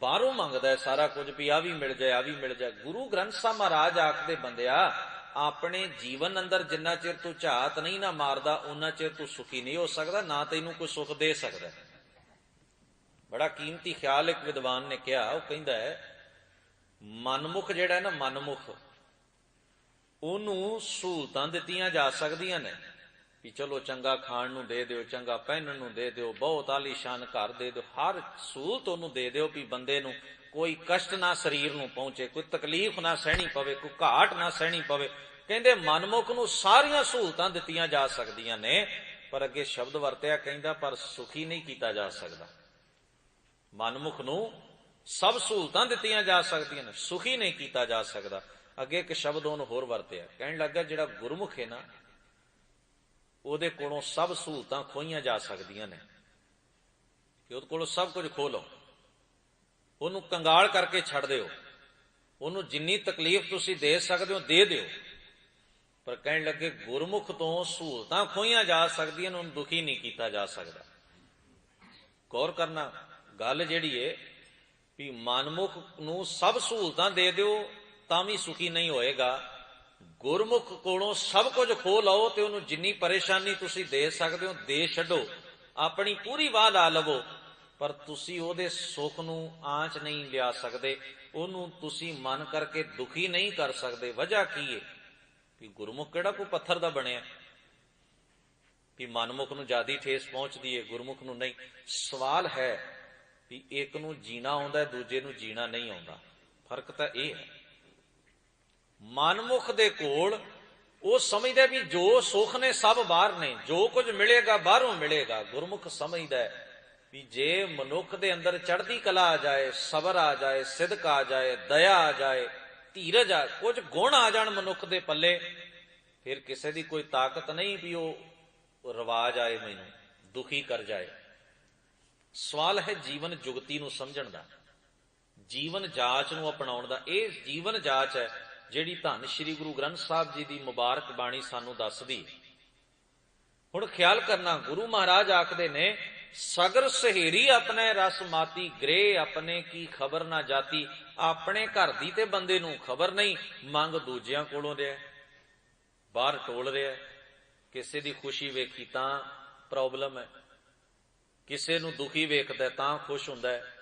ਬਾਹਰੋਂ ਮੰਗਦਾ ਸਾਰਾ ਕੁਝ ਵੀ ਆ ਵੀ ਮਿਲ ਜਾਏ, ਆ ਵੀ ਮਿਲ ਜਾਏ। ਗੁਰੂ ਗ੍ਰੰਥ ਸਾਹਿਬ ਮਹਾਰਾਜ ਆਖਦੇ, ਬੰਦਿਆ ਆਪਣੇ ਜੀਵਨ ਅੰਦਰ ਜਿੰਨਾ ਚਿਰ ਤੂੰ ਝਾਤ ਨਹੀਂ ਨਾ ਮਾਰਦਾ ਉਹਨਾਂ ਚਿਰ ਤੂੰ ਸੁਖੀ ਨਹੀਂ ਹੋ ਸਕਦਾ, ਨਾ ਤੈਨੂੰ ਕੋਈ ਸੁਖ ਦੇ ਸਕਦਾ। ਬੜਾ ਕੀਮਤੀ ਖਿਆਲ ਇੱਕ ਵਿਦਵਾਨ ਨੇ ਕਿਹਾ, ਉਹ ਕਹਿੰਦਾ ਹੈ ਮਨਮੁਖ ਜਿਹੜਾ ਨਾ, ਮਨਮੁਖ, ਉਹਨੂੰ ਸਹੂਲਤਾਂ ਦਿੱਤੀਆਂ ਜਾ ਸਕਦੀਆਂ ਨੇ ਵੀ ਚਲੋ ਚੰਗਾ ਖਾਣ ਨੂੰ ਦੇ ਦਿਓ, ਚੰਗਾ ਪਹਿਨਣ ਨੂੰ ਦੇ ਦਿਓ, ਬਹੁਤ ਆਲੀਸ਼ਾਨ ਘਰ ਦੇ ਦਿਓ, ਹਰ ਸਹੂਲਤ ਉਹਨੂੰ ਦੇ ਦਿਓ ਵੀ ਬੰਦੇ ਨੂੰ ਕੋਈ ਕਸ਼ਟ ਨਾ ਸਰੀਰ ਨੂੰ ਪਹੁੰਚੇ, ਕੋਈ ਤਕਲੀਫ ਨਾ ਸਹਿਣੀ ਪਵੇ, ਕੋਈ ਘਾਟ ਨਾ ਸਹਿਣੀ ਪਵੇ। ਕਹਿੰਦੇ ਮਨਮੁਖ ਨੂੰ ਸਾਰੀਆਂ ਸਹੂਲਤਾਂ ਦਿੱਤੀਆਂ ਜਾ ਸਕਦੀਆਂ ਨੇ, ਪਰ ਅੱਗੇ ਸ਼ਬਦ ਵਰਤਿਆ, ਕਹਿੰਦਾ ਪਰ ਸੁਖੀ ਨਹੀਂ ਕੀਤਾ ਜਾ ਸਕਦਾ। ਮਨਮੁਖ ਨੂੰ ਸਭ ਸਹੂਲਤਾਂ ਦਿੱਤੀਆਂ ਜਾ ਸਕਦੀਆਂ ਨੇ, ਸੁਖੀ ਨਹੀਂ ਕੀਤਾ ਜਾ ਸਕਦਾ। ਅੱਗੇ ਇੱਕ ਸ਼ਬਦ ਉਹਨੂੰ ਹੋਰ ਵਰਤਿਆ, ਕਹਿਣ ਲੱਗਾ ਜਿਹੜਾ ਗੁਰਮੁਖ ਹੈ ਨਾ, ਉਹਦੇ ਕੋਲੋਂ ਸਭ ਸਹੂਲਤਾਂ ਖੋਹੀਆਂ ਜਾ ਸਕਦੀਆਂ ਨੇ, ਕਿ ਉਹਦੇ ਕੋਲੋਂ ਸਭ ਕੁਝ ਖੋਹ ਲਓ, ਉਹਨੂੰ ਕੰਗਾਲ ਕਰਕੇ ਛੱਡ ਦਿਓ, ਉਹਨੂੰ ਜਿੰਨੀ ਤਕਲੀਫ ਤੁਸੀਂ ਦੇ ਸਕਦੇ ਹੋ ਦੇ ਦਿਓ। ਪਰ ਕਹਿਣ ਲੱਗੇ ਗੁਰਮੁਖ ਤੋਂ ਸਹੂਲਤਾਂ ਖੋਹੀਆਂ ਜਾ ਸਕਦੀਆਂ ਨੇ, ਉਹਨੂੰ ਦੁਖੀ ਨਹੀਂ ਕੀਤਾ ਜਾ ਸਕਦਾ। ਗੌਰ ਕਰਨਾ ਗੱਲ ਜਿਹੜੀ ਏ ਵੀ ਮਨਮੁਖ ਨੂੰ ਸਭ ਸਹੂਲਤਾਂ ਦੇ ਦਿਓ ਤਾਂ ਵੀ ਸੁਖੀ ਨਹੀਂ ਹੋਏਗਾ। ਗੁਰਮੁਖ ਕੋਲੋਂ ਸਭ ਕੁਝ ਖੋਹ ਲਓ ਤੇ ਉਹਨੂੰ ਜਿੰਨੀ ਪਰੇਸ਼ਾਨੀ ਤੁਸੀਂ ਦੇ ਸਕਦੇ ਹੋ ਦੇ ਛੱਡੋ, ਆਪਣੀ ਪੂਰੀ ਵਾਹ ਲਾ ਲਵੋ, ਪਰ ਤੁਸੀਂ ਉਹਦੇ ਸੁੱਖ ਨੂੰ ਆਂਚ ਨਹੀਂ ਲਿਆ ਸਕਦੇ, ਉਹਨੂੰ ਤੁਸੀਂ ਮਨ ਕਰਕੇ ਦੁਖੀ ਨਹੀਂ ਕਰ ਸਕਦੇ। ਵਜ੍ਹਾ ਕੀ ਹੈ ਵੀ ਗੁਰਮੁਖ ਕਿਹੜਾ ਕੋਈ ਪੱਥਰ ਦਾ ਬਣਿਆ ਵੀ ਮਨਮੁਖ ਨੂੰ ਜ਼ਿਆਦੀ ਠੇਸ ਪਹੁੰਚਦੀ ਹੈ, ਗੁਰਮੁਖ ਨੂੰ ਨਹੀਂ। ਸਵਾਲ ਹੈ ਵੀ ਇੱਕ ਨੂੰ ਜੀਣਾ ਆਉਂਦਾ, ਦੂਜੇ ਨੂੰ ਜੀਣਾ ਨਹੀਂ ਆਉਂਦਾ। ਫਰਕ ਤਾਂ ਇਹ ਹੈ, ਮਨਮੁਖ ਦੇ ਕੋਲ ਉਹ ਸਮਝਦਾ ਵੀ ਜੋ ਸੁੱਖ ਨੇ ਸਭ ਬਾਹਰ ਨੇ, ਜੋ ਕੁਝ ਮਿਲੇਗਾ ਬਾਹਰੋਂ ਮਿਲੇਗਾ। ਗੁਰਮੁਖ ਸਮਝਦਾ ਵੀ ਜੇ ਮਨੁੱਖ ਦੇ ਅੰਦਰ ਚੜ੍ਹਦੀ ਕਲਾ ਆ ਜਾਏ, ਸਬਰ ਆ ਜਾਏ, ਸਿਦਕ ਆ ਜਾਏ, ਦਇਆ ਆ ਜਾਏ, ਧੀਰਜ ਆ, ਕੁਝ ਗੁਣ ਆ ਜਾਣ ਮਨੁੱਖ ਦੇ ਪੱਲੇ, ਫਿਰ ਕਿਸੇ ਦੀ ਕੋਈ ਤਾਕਤ ਨਹੀਂ ਵੀ ਉਹ ਰਿਵਾਜ ਆਏ ਮੈਨੂੰ ਦੁਖੀ ਕਰ ਜਾਏ। ਸਵਾਲ ਹੈ ਜੀਵਨ ਜੁਗਤੀ ਨੂੰ ਸਮਝਣ ਦਾ, ਜੀਵਨ ਜਾਚ ਨੂੰ ਅਪਣਾਉਣ ਦਾ। ਇਹ ਜੀਵਨ ਜਾਚ ਹੈ ਜਿਹੜੀ ਧੰਨ ਸ਼੍ਰੀ ਗੁਰੂ ਗ੍ਰੰਥ ਸਾਹਿਬ ਜੀ ਦੀ ਮੁਬਾਰਕ ਬਾਣੀ ਸਾਨੂੰ ਦੱਸਦੀ। ਹੁਣ ਖਿਆਲ ਕਰਨਾ, ਗੁਰੂ ਮਹਾਰਾਜ ਆਖਦੇ ਨੇ ਸਗਰ ਸਹੇਰੀ ਆਪਣੇ ਰਸ ਮਾਤੀ, ਗ੍ਰੇ ਆਪਣੇ ਕੀ ਖਬਰ ਨਾ ਜਾਤੀ। ਆਪਣੇ ਘਰ ਦੀ ਤੇ ਬੰਦੇ ਨੂੰ ਖਬਰ ਨਹੀਂ, ਮੰਗ ਦੂਜਿਆਂ ਕੋਲੋਂ ਰਿਹਾ, ਬਾਹਰ ਟੋਲ ਰਿਹਾ। ਕਿਸੇ ਦੀ ਖੁਸ਼ੀ ਵੇਖੀ ਤਾਂ ਪ੍ਰੋਬਲਮ ਹੈ, ਕਿਸੇ ਨੂੰ ਦੁਖੀ ਵੇਖਦਾ ਤਾਂ ਖੁਸ਼ ਹੁੰਦਾ ਹੈ,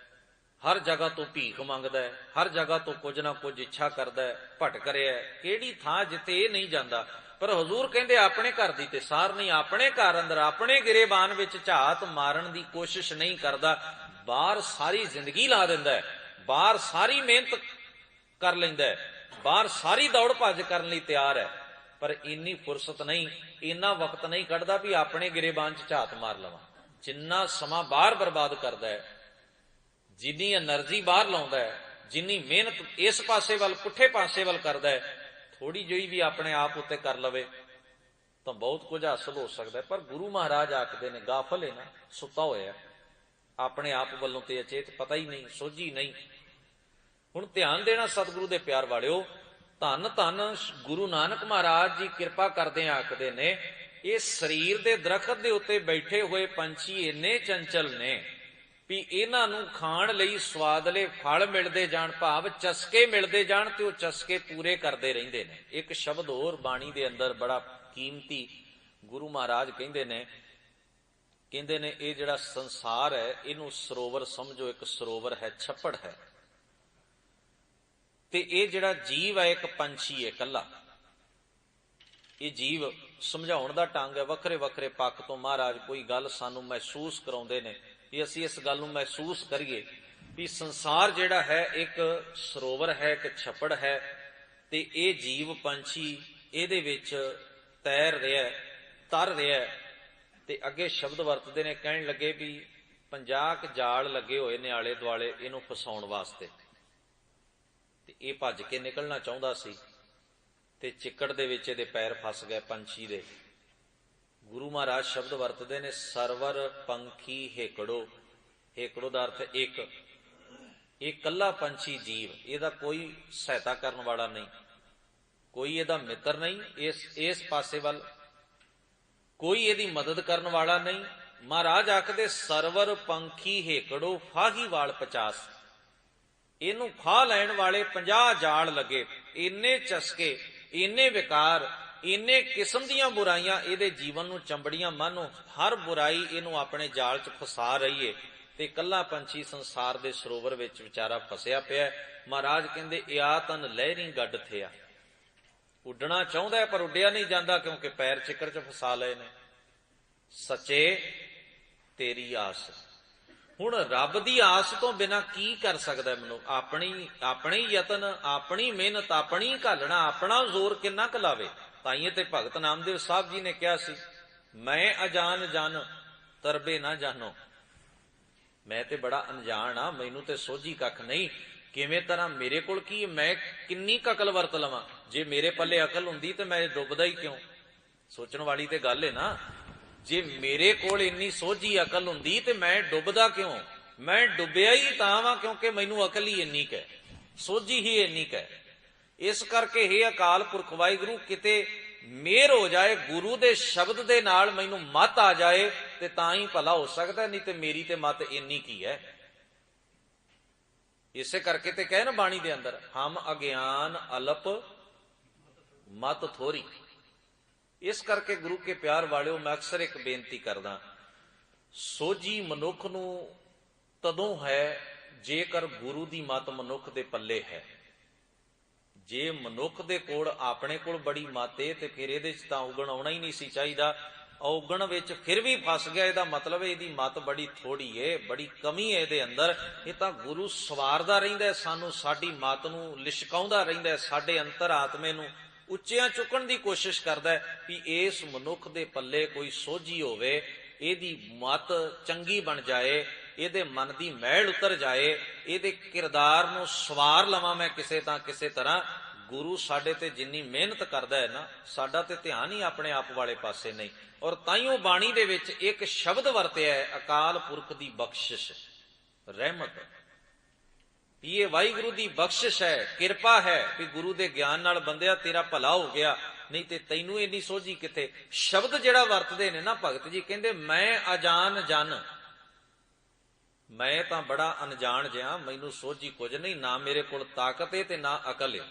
ਹਰ ਜਗ੍ਹਾ ਤੋਂ ਭੀਖ ਮੰਗਦਾ ਹੈ, ਹਰ ਜਗ੍ਹਾ ਤੋਂ ਕੁਝ ਨਾ ਕੁਝ ਇੱਛਾ ਕਰਦਾ ਹੈ, ਭਟਕ ਰਿਹਾ। ਕਿਹੜੀ ਥਾਂ ਜਿੱਥੇ ਇਹ ਨਹੀਂ ਜਾਂਦਾ। ਪਰ ਹਜ਼ੂਰ ਕਹਿੰਦੇ ਆਪਣੇ ਘਰ ਦੀ ਤੇ ਸਾਰ ਨਹੀਂ, ਆਪਣੇ ਘਰ ਅੰਦਰ ਆਪਣੇ ਗਿਰੇਬਾਨ ਵਿੱਚ ਝਾਤ ਮਾਰਨ ਦੀ ਕੋਸ਼ਿਸ਼ ਨਹੀਂ ਕਰਦਾ, ਬਾਹਰ ਸਾਰੀ ਜ਼ਿੰਦਗੀ ਲਾ ਦਿੰਦਾ ਹੈ, ਬਾਹਰ ਸਾਰੀ ਮਿਹਨਤ ਕਰ ਲੈਂਦਾ ਹੈ, ਬਾਹਰ ਸਾਰੀ ਦੌੜ ਭੱਜ ਕਰਨ ਲਈ ਤਿਆਰ ਹੈ, ਪਰ ਇੰਨੀ ਫੁਰਸਤ ਨਹੀਂ, ਇੰਨਾ ਵਕਤ ਨਹੀਂ ਕੱਢਦਾ ਵੀ ਆਪਣੇ ਗਿਰੇਬਾਨ 'ਚ ਝਾਤ ਮਾਰ ਲਵਾਂ। ਜਿੰਨਾ ਸਮਾਂ ਬਾਹਰ ਬਰਬਾਦ ਕਰਦਾ ਹੈ, ਜਿੰਨੀ એનર્ਜੀ ਬਾਹਰ ਲਾਉਂਦਾ ਹੈ, ਜਿੰਨੀ ਮਿਹਨਤ ਇਸ ਪਾਸੇ ਵੱਲ ਪੁੱਠੇ ਪਾਸੇ ਵੱਲ ਕਰਦਾ ਹੈ, ਥੋੜੀ ਜਿਹੀ ਵੀ ਆਪਣੇ ਆਪ ਉੱਤੇ ਕਰ ਲਵੇ ਤਾਂ ਬਹੁਤ ਕੁਝ ਹਾਸਲ ਹੋ ਸਕਦਾ ਹੈ। ਪਰ ਗੁਰੂ ਮਹਾਰਾਜ ਆਖਦੇ ਨੇ ਗਾਫਲ ਹੈ ਨਾ, ਸੁੱਤਾ ਹੋਇਆ, ਆਪਣੇ ਆਪ ਵੱਲੋਂ ਤੇ ਅਚੇਤ, ਪਤਾ ਹੀ ਨਹੀਂ, ਸੋਝੀ ਨਹੀਂ। ਹੁਣ ਧਿਆਨ ਦੇਣਾ ਸਤਿਗੁਰੂ ਦੇ ਪਿਆਰ ਵਾਲਿਓ, ਧੰਨ ਧੰਨ ਗੁਰੂ ਨਾਨਕ ਮਹਾਰਾਜ ਜੀ ਕਿਰਪਾ ਕਰਦੇ ਆਖਦੇ ਨੇ ਇਹ ਸਰੀਰ ਦੇ ਦਰਖਤ ਦੇ ਉੱਤੇ ਬੈਠੇ ਹੋਏ ਪੰਛੀ ਇੰਨੇ ਚੰਚਲ ਨੇ ਵੀ ਇਹਨਾਂ ਨੂੰ ਖਾਣ ਲਈ ਸਵਾਦਲੇ ਫਲ ਮਿਲਦੇ ਜਾਣ, ਭਾਵ ਚਸਕੇ ਮਿਲਦੇ ਜਾਣ, ਤੇ ਉਹ ਚਸਕੇ ਪੂਰੇ ਕਰਦੇ ਰਹਿੰਦੇ ਨੇ। ਇੱਕ ਸ਼ਬਦ ਹੋਰ ਬਾਣੀ ਦੇ ਅੰਦਰ ਬੜਾ ਕੀਮਤੀ ਗੁਰੂ ਮਹਾਰਾਜ ਕਹਿੰਦੇ ਨੇ ਇਹ ਜਿਹੜਾ ਸੰਸਾਰ ਹੈ ਇਹਨੂੰ ਸਰੋਵਰ ਸਮਝੋ, ਇੱਕ ਸਰੋਵਰ ਹੈ, ਛੱਪੜ ਹੈ, ਤੇ ਇਹ ਜਿਹੜਾ ਜੀਵ ਹੈ ਇੱਕ ਪੰਛੀ ਹੈ ਇਕੱਲਾ। ਇਹ ਜੀਵ ਸਮਝਾਉਣ ਦਾ ਢੰਗ ਹੈ ਵੱਖਰੇ ਵੱਖਰੇ ਪੱਖ ਤੋਂ। ਮਹਾਰਾਜ ਕੋਈ ਗੱਲ ਸਾਨੂੰ ਮਹਿਸੂਸ ਕਰਾਉਂਦੇ ਨੇ ਵੀ ਅਸੀਂ ਇਸ ਗੱਲ ਨੂੰ ਮਹਿਸੂਸ ਕਰੀਏ ਵੀ ਸੰਸਾਰ ਜਿਹੜਾ ਹੈ ਇੱਕ ਸਰੋਵਰ ਹੈ, ਇੱਕ ਛੱਪੜ ਹੈ, ਤੇ ਇਹ ਜੀਵ ਪੰਛੀ ਇਹਦੇ ਵਿੱਚ ਤੈਰ ਰਿਹਾ, ਤਰ ਰਿਹਾ। ਤੇ ਅੱਗੇ ਸ਼ਬਦ ਵਰਤਦੇ ਨੇ, ਕਹਿਣ ਲੱਗੇ ਵੀ 50 ਜਾਲ ਲੱਗੇ ਹੋਏ ਨੇ ਆਲੇ ਦੁਆਲੇ ਇਹਨੂੰ ਫਸਾਉਣ ਵਾਸਤੇ। ਤੇ ਇਹ ਭੱਜ ਕੇ ਨਿਕਲਣਾ ਚਾਹੁੰਦਾ ਸੀ ਤੇ ਚਿੱਕੜ ਦੇ ਵਿੱਚ ਇਹਦੇ ਪੈਰ ਫਸ ਗਏ ਪੰਛੀ ਦੇ। ਗੁਰੂ ਮਹਾਰਾਜ ਸ਼ਬਦ ਵਰਤਦੇ ਨੇ, ਸਰਵਰ ਪੰਖੀ ਹੇਕੜੋ। ਹੇਕੜੋ ਦਾ ਅਰਥ ਇੱਕ। ਇਹ ਇਕੱਲਾ ਪੰਛੀ ਜੀਵ, ਇਹਦਾ ਕੋਈ ਸਹਾਇਤਾ ਕਰਨ ਵਾਲਾ ਨਹੀਂ, ਕੋਈ ਇਹਦਾ ਮਿੱਤਰ ਨਹੀਂ, ਇਸ ਪਾਸੇ ਵੱਲ ਕੋਈ ਇਹਦੀ ਮਦਦ ਕਰਨ ਵਾਲਾ ਨਹੀਂ। ਮਹਾਰਾਜ ਆਖਦੇ ਸਰਵਰ ਪੰਖੀ ਹੇਕੜੋ ਫਾਹੀ ਵਾਲ 50। ਇਹਨੂੰ ਫਾਹ ਲੈਣ ਵਾਲੇ 50 ਜਾਲ ਲੱਗੇ। ਇੰਨੇ ਚਸਕੇ, ਇੰਨੇ ਵਿਕਾਰ, ਇੰਨੇ ਕਿਸਮ ਦੀਆਂ ਬੁਰਾਈਆਂ ਇਹਦੇ ਜੀਵਨ ਨੂੰ ਚੰਬੜੀਆਂ। ਮਾਨੋ ਹਰ ਬੁਰਾਈ ਇਹਨੂੰ ਆਪਣੇ ਜਾਲ 'ਚ ਫਸਾ ਰਹੀ ਏ ਤੇ ਇਕੱਲਾ ਪੰਛੀ ਸੰਸਾਰ ਦੇ ਸਰੋਵਰ ਵਿੱਚ ਵਿਚਾਰਾ ਫਸਿਆ ਪਿਆ। ਮਹਾਰਾਜ ਕਹਿੰਦੇ ਇਆ ਤਨ ਲਹਿਰੀ ਗੱਡ ਥਿਆ। ਉੱਡਣਾ ਚਾਹੁੰਦਾ ਪਰ ਉੱਡਿਆ ਨਹੀਂ ਜਾਂਦਾ ਕਿਉਂਕਿ ਪੈਰ ਚਿੱਕੜ 'ਚ ਫਸਾ ਲਏ ਨੇ। ਸੱਚੇ ਤੇਰੀ ਆਸ। ਹੁਣ ਰੱਬ ਦੀ ਆਸ ਤੋਂ ਬਿਨਾਂ ਕੀ ਕਰ ਸਕਦਾ ਮਨੁੱਖ? ਆਪਣੇ ਯਤਨ, ਆਪਣੀ ਮਿਹਨਤ, ਆਪਣੀ ਘਾਲਣਾ, ਆਪਣਾ ਜ਼ੋਰ ਕਿੰਨਾ ਕੁ ਲਾਵੇ। ਤਾਈਏ ਤੇ ਭਗਤ ਨਾਮਦੇਵ ਸਾਹਿਬ ਜੀ ਨੇ ਕਿਹਾ ਸੀ, ਮੈਂ ਅਜਾਨ ਜਨ ਤਰਬੇ ਨਾ ਜਾਨੋ। ਮੈਂ ਤੇ ਬੜਾ ਅਣਜਾਣ ਆ, ਮੈਨੂੰ ਤੇ ਸੋਝੀ ਕੱਖ ਨਹੀਂ। ਕਿਵੇਂ ਤਰ੍ਹਾਂ ਮੇਰੇ ਕੋਲ ਕੀ, ਮੈਂ ਕਿੰਨੀ ਕੁ ਅਕਲ ਵਰਤ ਲਵਾਂ? ਜੇ ਮੇਰੇ ਪੱਲੇ ਅਕਲ ਹੁੰਦੀ ਤੇ ਮੈਂ ਡੁੱਬਦਾ ਹੀ ਕਿਉਂ? ਸੋਚਣ ਵਾਲੀ ਤੇ ਗੱਲ ਹੈ ਨਾ। ਜੇ ਮੇਰੇ ਕੋਲ ਇੰਨੀ ਸੋਝੀ ਅਕਲ ਹੁੰਦੀ ਤੇ ਮੈਂ ਡੁੱਬਦਾ ਕਿਉਂ? ਮੈਂ ਡੁੱਬਿਆ ਹੀ ਤਾਂ ਵਾਂ ਕਿਉਂਕਿ ਮੈਨੂੰ ਅਕਲ ਹੀ ਇੰਨੀ ਕੁ ਹੈ, ਸੋਝੀ ਹੀ ਇੰਨੀ ਕੁ ਹੈ। ਇਸ ਕਰਕੇ ਹੇ ਅਕਾਲ ਪੁਰਖ ਵਾਹਿਗੁਰੂ, ਕਿਤੇ ਮਿਹਰ ਹੋ ਜਾਏ, ਗੁਰੂ ਦੇ ਸ਼ਬਦ ਦੇ ਨਾਲ ਮੈਨੂੰ ਮੱਤ ਆ ਜਾਏ ਤੇ ਤਾਂ ਹੀ ਭਲਾ ਹੋ ਸਕਦਾ, ਨਹੀਂ ਤੇ ਮੇਰੀ ਤੇ ਮੱਤ ਇੰਨੀ ਕੀ ਹੈ। ਇਸੇ ਕਰਕੇ ਤੇ ਕਹੇ ਨਾ ਬਾਣੀ ਦੇ ਅੰਦਰ, ਹਮ ਅਗਿਆਨ ਅਲਪ ਮਤ ਥੋਰੀ। ਇਸ ਕਰਕੇ ਗੁਰੂ ਕੇ ਪਿਆਰ ਵਾਲਿਓ, ਮੈਂ ਅਕਸਰ ਇੱਕ ਬੇਨਤੀ ਕਰਦਾ, ਸੋਝੀ ਮਨੁੱਖ ਨੂੰ ਤਦੋਂ ਹੈ ਜੇਕਰ ਗੁਰੂ ਦੀ ਮੱਤ ਮਨੁੱਖ ਦੇ ਪੱਲੇ ਹੈ। ਜੇ ਮਨੁੱਖ ਦੇ ਕੋਲ ਆਪਣੇ ਕੋਲ ਬੜੀ ਮੱਤ ਏ ਤੇ ਫਿਰ ਇਹਦੇ 'ਚ ਤਾਂ ਔਗਣ ਆਉਣਾ ਹੀ ਨਹੀਂ ਸੀ ਚਾਹੀਦਾ। ਔਗਣ ਵਿੱਚ ਫਿਰ ਵੀ ਫਸ ਗਿਆ, ਇਹਦਾ ਮਤਲਬ ਇਹਦੀ ਮੱਤ ਬੜੀ ਥੋੜੀ ਏ, ਬੜੀ ਕਮੀ ਹੈ ਇਹਦੇ ਅੰਦਰ। ਇਹ ਤਾਂ ਗੁਰੂ ਸਵਾਰਦਾ ਰਹਿੰਦਾ ਸਾਨੂੰ, ਸਾਡੀ ਮੱਤ ਨੂੰ ਲਿਸ਼ਕਾਉਂਦਾ ਰਹਿੰਦਾ, ਸਾਡੇ ਅੰਤਰ ਆਤਮੇ ਨੂੰ ਉੱਚਿਆਂ ਚੁੱਕਣ ਦੀ ਕੋਸ਼ਿਸ਼ ਕਰਦਾ ਵੀ ਇਸ ਮਨੁੱਖ ਦੇ ਪੱਲੇ ਕੋਈ ਸੋਝੀ ਹੋਵੇ, ਇਹਦੀ ਮੱਤ ਚੰਗੀ ਬਣ ਜਾਏ, ਇਹਦੇ ਮਨ ਦੀ ਮੈਲ ਉਤਰ ਜਾਏ, ਇਹਦੇ ਕਿਰਦਾਰ ਨੂੰ ਸਵਾਰ ਲਵਾਂ ਮੈਂ ਕਿਸੇ ਤਰ੍ਹਾਂ। ਗੁਰੂ ਸਾਡੇ ਤੇ ਜਿੰਨੀ ਮਿਹਨਤ ਕਰਦਾ ਹੈ ਨਾ, ਸਾਡਾ ਤੇ ਧਿਆਨ ਹੀ ਆਪਣੇ ਆਪ ਵਾਲੇ ਪਾਸੇ ਨਹੀਂ। ਔਰ ਤਾਈਓ ਬਾਣੀ ਦੇ ਵਿੱਚ ਇੱਕ ਸ਼ਬਦ ਵਰਤਿਆ ਹੈ, ਅਕਾਲ ਪੁਰਖ ਦੀ ਬਖਸ਼ਿਸ਼, ਰਹਿਮਤ। ਇਹ ਵਾਹਿਗੁਰੂ ਦੀ ਬਖਸ਼ਿਸ਼ ਹੈ, ਕਿਰਪਾ ਹੈ ਵੀ ਗੁਰੂ ਦੇ ਗਿਆਨ ਨਾਲ ਬੰਦਿਆ ਤੇਰਾ ਭਲਾ ਹੋ ਗਿਆ, ਨਹੀਂ ਤੇ ਤੈਨੂੰ ਇੰਨੀ ਸੋਝੀ ਕਿੱਥੇ। ਸ਼ਬਦ ਜਿਹੜਾ ਵਰਤਦੇ ਨੇ ਨਾ ਭਗਤ ਜੀ, ਕਹਿੰਦੇ ਮੈਂ ਅਜਾਨ ਜਨ, ਮੈਂ ਤਾਂ ਬੜਾ ਅਣਜਾਣ ਜਿਹਾ, ਮੈਨੂੰ ਸੋਝੀ ਕੁਝ ਨਹੀਂ, ਨਾ ਮੇਰੇ ਕੋਲ ਤਾਕਤ ਹੈ ਤੇ ਨਾ ਅਕਲ ਹੈ।